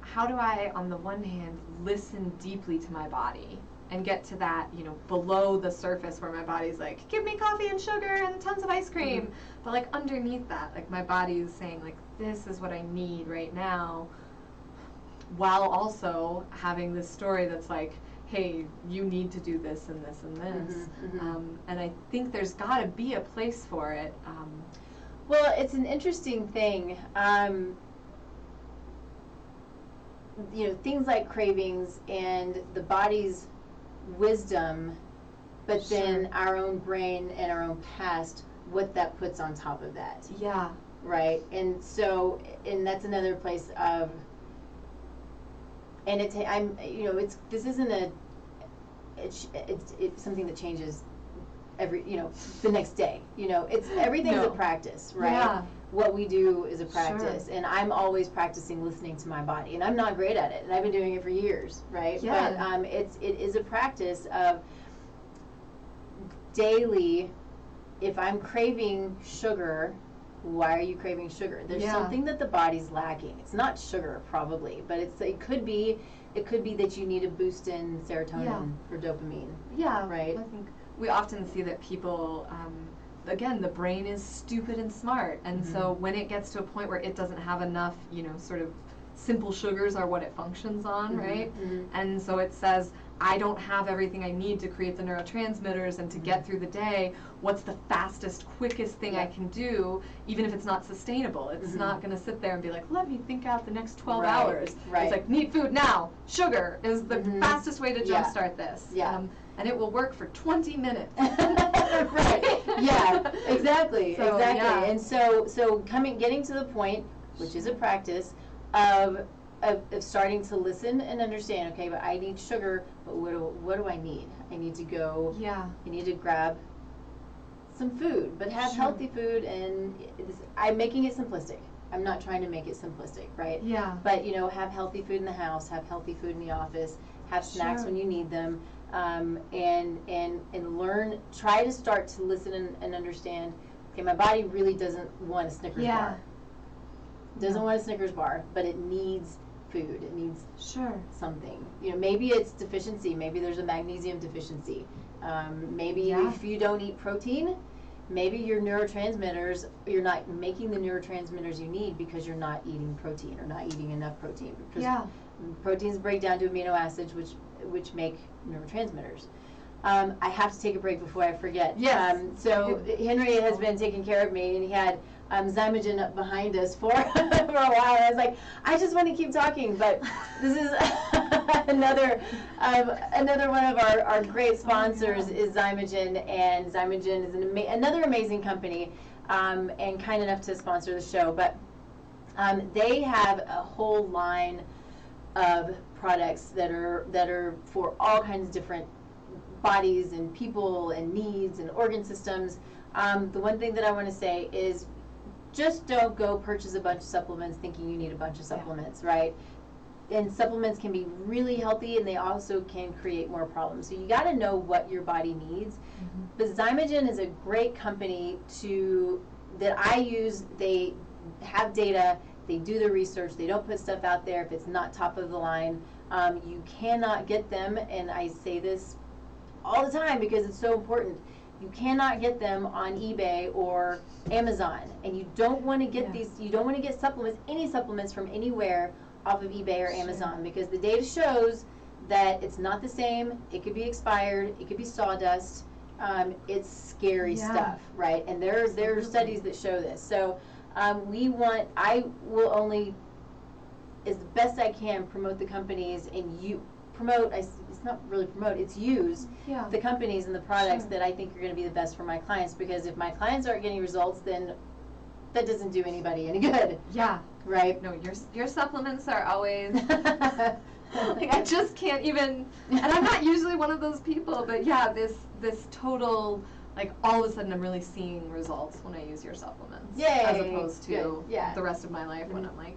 how do I, on the one hand, listen deeply to my body and get to that, below the surface where my body's give me coffee and sugar and tons of ice cream. But underneath that, my body is saying this is what I need right now, while also having this story that's hey, you need to do this and this and this. And I think there's got to be a place for it. Well, it's an interesting thing. Things like cravings and the body's wisdom, but then our own brain and our own past, what that puts on top of that. Yeah. Right? And so, and that's another place of, and this isn't it's something that changes every, the next day. Everything's a practice, right? Yeah. What we do is a practice, and I'm always practicing listening to my body, and I'm not great at it, and I've been doing it for years, right? Yeah. But it is a practice of daily. If I'm craving sugar, why are you craving sugar? There's something that the body's lacking. It's not sugar, probably, but it could be that you need a boost in serotonin or dopamine. Yeah, right. I think we often see that people, again, the brain is stupid and smart, and so when it gets to a point where it doesn't have enough, sort of simple sugars are what it functions on, right? And so it says, I don't have everything I need to create the neurotransmitters and to get through the day. What's the fastest, quickest thing I can do, even if it's not sustainable? It's not going to sit there and be like, let me think out the next 12 hours. It's like, need food now. Sugar is the fastest way to jumpstart this. And it will work for 20 minutes. Right. Yeah, exactly. So, exactly. yeah. And so getting to the point, which is a practice, of starting to listen and understand, okay, but I need sugar, but what do I need? I need to go, I need to grab some food, but have healthy food, and I'm making it simplistic. I'm not trying to make it simplistic, right? Yeah. But, have healthy food in the house, have healthy food in the office, have snacks when you need them, and learn, try to start to listen and understand, okay, my body really doesn't want a Snickers bar. Doesn't want a Snickers bar, but it needs food. It needs something. Maybe it's deficiency. Maybe there's a magnesium deficiency. Maybe if you don't eat protein, maybe your neurotransmitters, you're not making the neurotransmitters you need because you're not eating protein or not eating enough protein. Because proteins break down to amino acids, which make neurotransmitters. I have to take a break before I forget. Yes. So Henry has been taking care of me, and he had Zymogen up behind us for a while. I was like, I just want to keep talking, but this is another one of our great sponsors is Zymogen, and Zymogen is another amazing company, and kind enough to sponsor the show. But they have a whole line of products that are for all kinds of different bodies and people and needs and organ systems. The one thing that I want to say is, just don't go purchase a bunch of supplements thinking you need a bunch of supplements, right? And supplements can be really healthy, and they also can create more problems. So you got to know what your body needs. But Zymogen is a great company that I use. They have data. They do the research. They don't put stuff out there if it's not top of the line. You cannot get them, and I say this all the time because it's so important. You cannot get them on eBay or Amazon, and you don't want to get you don't want to get any supplements from anywhere off of eBay or Amazon, because the data shows that it's not the same. It could be expired. It could be sawdust. It's scary stuff, right? And there are studies that show this. So I will only, as best I can, promote the companies, and it's not really promote, it's use the companies and the products that I think are going to be the best for my clients, because if my clients aren't getting results, then that doesn't do anybody any good. Yeah. Right? No, your supplements are always, like, I just can't even, and I'm not usually one of those people, but this total, like, all of a sudden I'm really seeing results when I use your supplements. As opposed to the rest of my life when I'm like,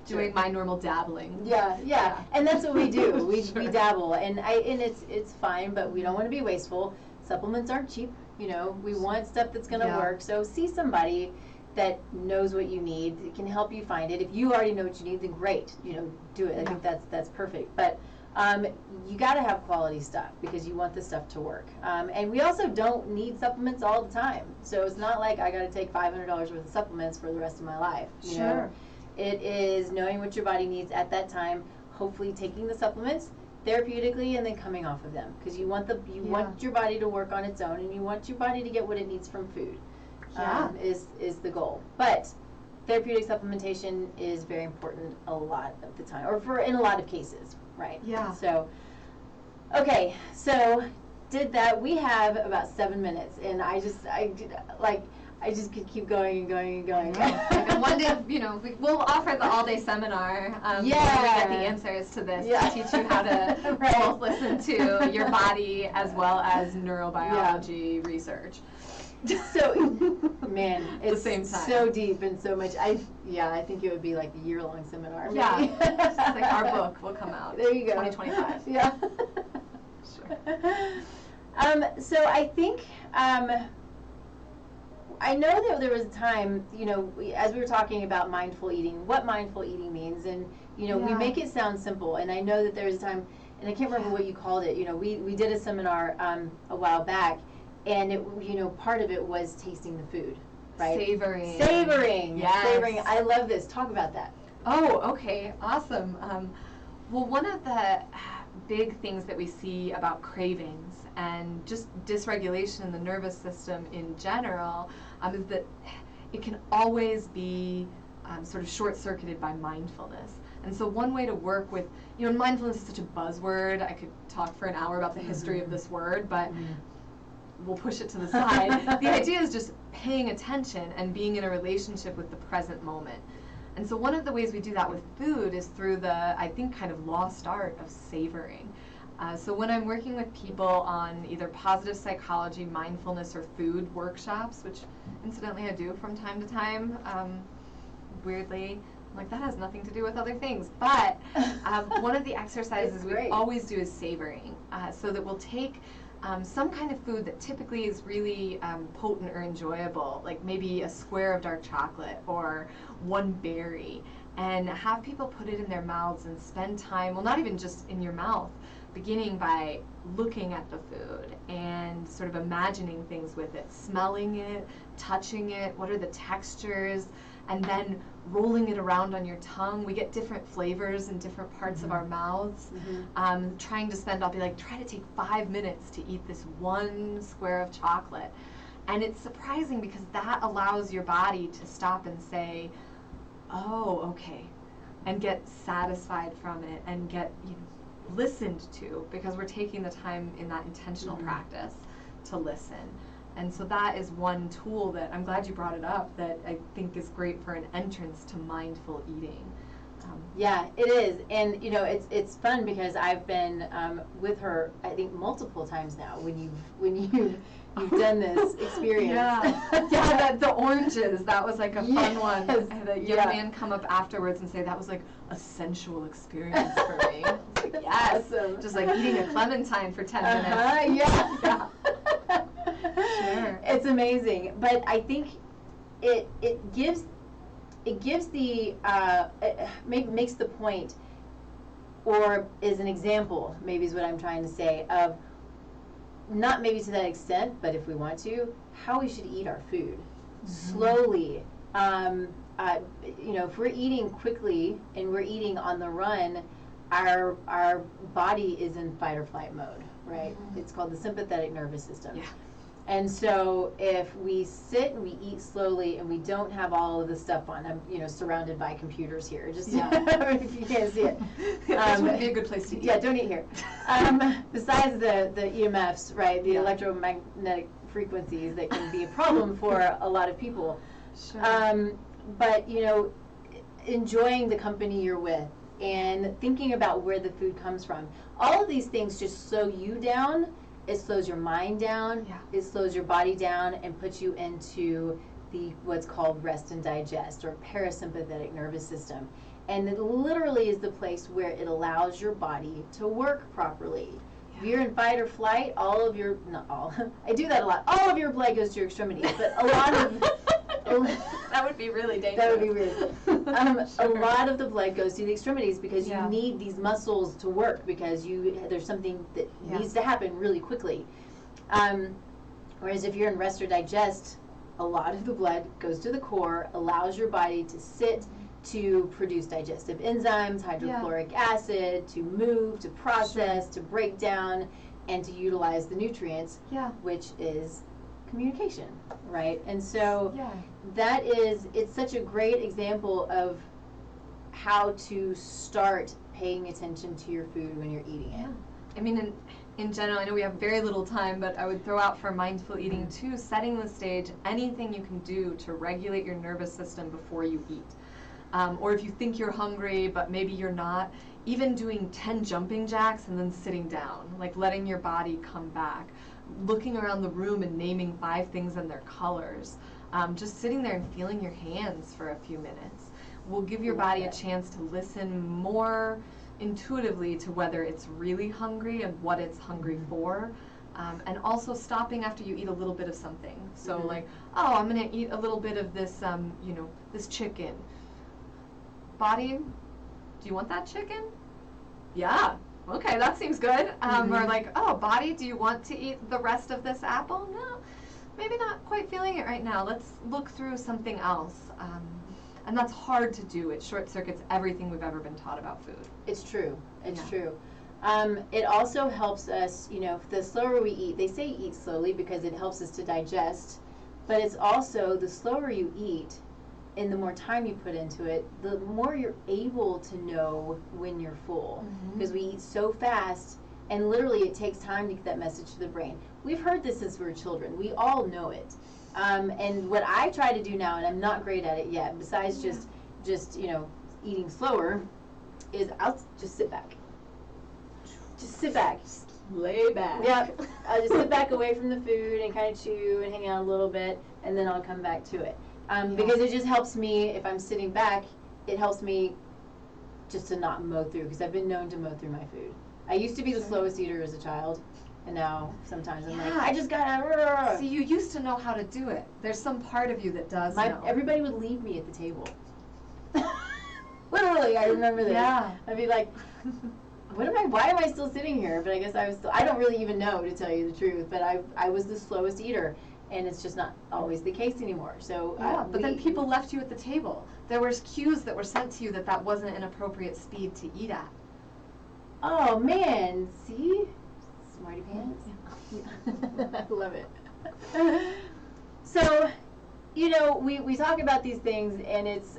doing my normal dabbling. Yeah. And that's what we do. We dabble, and it's fine, but we don't want to be wasteful. Supplements aren't cheap. We want stuff that's going to work. So see somebody that knows what you need, that can help you find it. If you already know what you need, then great. Do it. I think that's perfect. But you got to have quality stuff because you want the stuff to work. And we also don't need supplements all the time. So it's not like I got to take $500 worth of supplements for the rest of my life. You know? It is knowing what your body needs at that time, hopefully taking the supplements therapeutically and then coming off of them, because you want your body to work on its own, and you want your body to get what it needs from food. Is the goal. But therapeutic supplementation is very important a lot of the time, or in a lot of cases, right? Yeah. So, okay, so did that. We have about 7 minutes, and I just could keep going and going and going. And one day, we'll offer the all-day seminar. Where we get the answers to this to teach you how to both listen to your body as well as neurobiology research. So, man, it's the same time. So deep and so much. I think it would be like a year-long seminar. Maybe. Yeah, it's like our book will come out. There you go. 2025. Yeah. Sure. So I think I know that there was a time, as we were talking about mindful eating, what mindful eating means, and, we make it sound simple. And I know that there was a time, and I can't remember what you called it, we did a seminar a while back, and it, part of it was tasting the food, right? Savoring. Yes. Savoring. I love this. Talk about that. Oh, okay. Awesome. Well, one of the big things that we see about cravings and just dysregulation in the nervous system in general is that it can always be sort of short-circuited by mindfulness. And so one way to work with, mindfulness is such a buzzword. I could talk for an hour about the history of this word, but we'll push it to the side. The idea is just paying attention and being in a relationship with the present moment. And so one of the ways we do that with food is through the, I think, kind of lost art of savoring. So when I'm working with people on either positive psychology, mindfulness, or food workshops, which incidentally I do from time to time, weirdly, I'm like, that has nothing to do with other things. But one of the exercises we always do is savoring, so that we'll take some kind of food that typically is really potent or enjoyable, like maybe a square of dark chocolate or one berry, and have people put it in their mouths and spend time, well, not even just in your mouth, beginning by looking at the food and sort of imagining things with it, smelling it, touching it, what are the textures, and then rolling it around on your tongue. We get different flavors in different parts of our mouths. Trying to spend, I'll be like, try to take 5 minutes to eat this one square of chocolate. And it's surprising because that allows your body to stop and say, oh, okay, and get satisfied from it and get listened to, because we're taking the time in that intentional practice to listen. And so that is one tool that I'm glad you brought it up, that I think is great for an entrance to mindful eating. Yeah, it is. And it's fun because I've been with her, I think, multiple times now when you've done this experience. Yeah, the oranges, that was like a fun one. I had a young man come up afterwards and say that was like a sensual experience for me. I was like, yes, awesome. Just like eating a clementine for 10 minutes. Yeah. Sure. It's amazing, but I think it gives the makes the point, or is an example, maybe is what I'm trying to say, of not maybe to that extent, but if we want to, how we should eat our food slowly. If we're eating quickly and we're eating on the run, our body is in fight or flight mode, right? It's called the sympathetic nervous system. Yeah. And so if we sit and we eat slowly and we don't have all of the stuff on, I'm surrounded by computers here, just if you can't see it. This would be a good place to eat. Yeah, don't eat here. Besides the EMFs, right, the electromagnetic frequencies that can be a problem for a lot of people. Sure. But enjoying the company you're with and thinking about where the food comes from. All of these things just slow you down. It slows your mind down, it slows your body down, and puts you into what's called rest and digest, or parasympathetic nervous system. And it literally is the place where it allows your body to work properly. If you're in fight or flight, not all, I do that a lot, all of your blood goes to your extremities, but a lot of... That would be really dangerous. That would be weird. A lot of the blood goes to the extremities because you need these muscles to work, because there's something that needs to happen really quickly. Whereas if you're in rest or digest, a lot of the blood goes to the core, allows your body to sit, to produce digestive enzymes, hydrochloric acid, to move, to process, to break down, and to utilize the nutrients, which is communication, right? And so it's such a great example of how to start paying attention to your food when you're eating it. I mean, in general, I know we have very little time, but I would throw out for mindful eating too, setting the stage, anything you can do to regulate your nervous system before you eat. Or if you think you're hungry, but maybe you're not, even doing 10 jumping jacks and then sitting down, like letting your body come back. Looking around the room and naming 5 things and their colors. Just sitting there and feeling your hands for a few minutes will give your body a chance to listen more intuitively to whether it's really hungry and what it's hungry for. And also stopping after you eat a little bit of something. So Mhm. like, oh, I'm gonna eat a little bit of this, this chicken. Body, do you want that chicken? Yeah. Okay, that seems good. Or like, oh, body, do you want to eat the rest of this apple? No, maybe not quite feeling it right now. Let's look through something else. And that's hard to do. It short circuits everything we've ever been taught about food. It's true. It's Yeah. true. It also helps us, the slower we eat, they say eat slowly because it helps us to digest, but it's also the slower you eat and the more time you put into it, the more you're able to know when you're full. Because we eat so fast, and literally it takes time to get that message to the brain. We've heard this since we were children. We all know it. And what I try to do now, and I'm not great at it yet, besides just eating slower, is I'll just sit back. Just sit back. Lay back. Yep. I'll just sit back away from the food and kind of chew and hang out a little bit, and then I'll come back to it. Because it just helps me, if I'm sitting back, it helps me just to not mow through, because I've been known to mow through my food. I used to be the slowest eater as a child, and now sometimes I'm like, I just gotta. See, you used to know how to do it. There's some part of you that does know. Everybody would leave me at the table. Literally, I remember that. Yeah. I'd be like, why am I still sitting here? But I guess I don't really even know, to tell you the truth, but I was the slowest eater, and it's just not always the case anymore. So but then people left you at the table. There was cues that were sent to you that wasn't an appropriate speed to eat at. Oh man, see? Smarty pants. Yeah. I love it. So, we talk about these things, and it's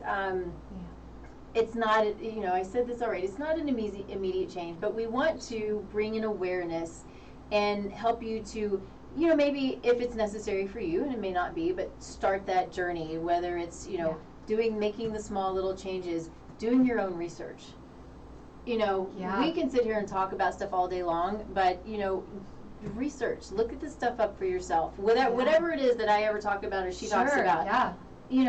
not, I said this already, it's not an immediate change, but we want to bring in awareness and help you to, maybe if it's necessary for you, and it may not be, but start that journey, whether it's, making the small little changes, doing your own research. We can sit here and talk about stuff all day long, but, research, look at this stuff up for yourself. Whatever it is that I ever talk about or she talks about. Yeah. You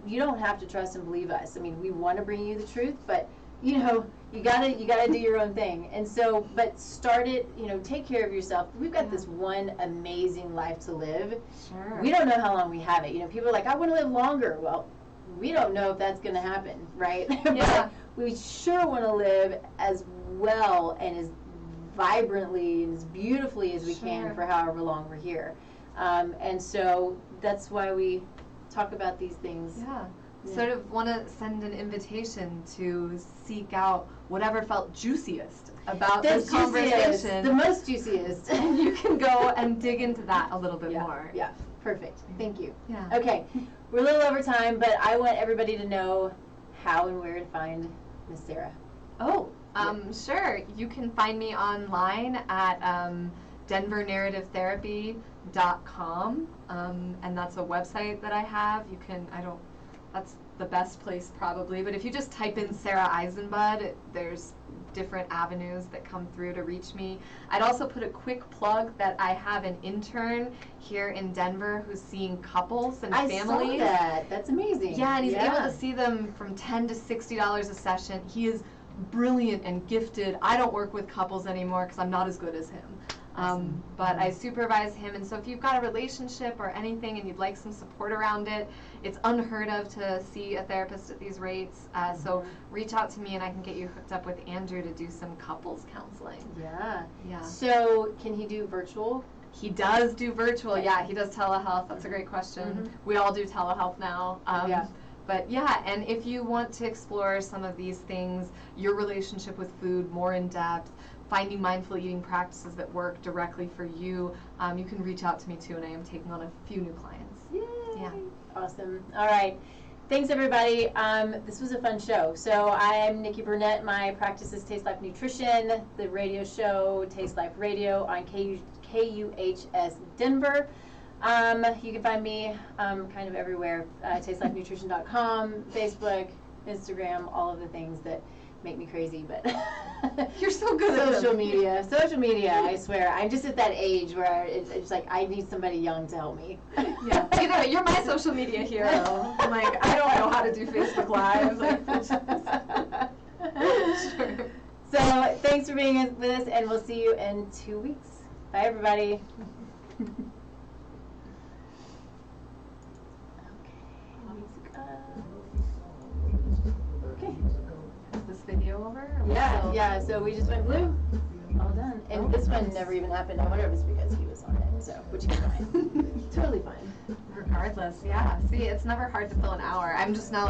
don't have to trust and believe us. I mean, we want to bring you the truth, but you gotta do your own thing. And so, but start it. Take care of yourself. We've got this one amazing life to live. Sure. We don't know how long we have it. People are like, I want to live longer. Well, we don't know if that's going to happen, right? Yeah. But we sure want to live as well and as vibrantly and as beautifully as we can for however long we're here. And so that's why we talk about these things. Yeah. Sort of want to send an invitation to seek out whatever felt juiciest about this conversation. The most juiciest. And you can go and dig into that a little bit more. Yeah, perfect. Thank you. Yeah. Okay, we're a little over time, but I want everybody to know how and where to find Miss Sarah. Oh, sure. You can find me online at denvernarrativetherapy.com, and that's a website that I have. That's the best place probably, but if you just type in Sarah Eisenbud, there's different avenues that come through to reach me. I'd also put a quick plug that I have an intern here in Denver who's seeing couples and families. I saw that. That's amazing. Yeah, and he's able to see them from $10 to $60 a session. He is brilliant and gifted. I don't work with couples anymore because I'm not as good as him. But I supervise him, and so if you've got a relationship or anything and you'd like some support around it, it's unheard of to see a therapist at these rates. So reach out to me and I can get you hooked up with Andrew to do some couples counseling. Yeah. Yeah. So can he do virtual? He does do virtual. Okay. Yeah, he does telehealth. That's a great question. We all do telehealth now. But yeah, and if you want to explore some of these things, your relationship with food more in depth, finding mindful eating practices that work directly for you, you can reach out to me too, and I am taking on a few new clients. Yay! Yeah. Awesome. All right. Thanks, everybody. This was a fun show. So I'm Nikki Burnett. My practice is Taste Life Nutrition. The radio show, Taste Life Radio on KUHS Denver. You can find me kind of everywhere. TasteLifeNutrition.com, Facebook, Instagram, all of the things that make me crazy, but you're so good at social media. Social media, I swear. I'm just at that age where it's like I need somebody young to help me. Yeah, either way, you're my social media hero. I'm like, I don't know how to do Facebook Live. Sure. So thanks for being with us, and we'll see you in 2 weeks. Bye, everybody. Okay. Is this video over? Or Yeah, still- yeah, so we just went blue. All done. And Oh, this one nice. never even happened. I wonder if it's because he was on it, so, which is fine. Totally fine. Regardless, yeah. See, it's never hard to fill an hour. I'm just now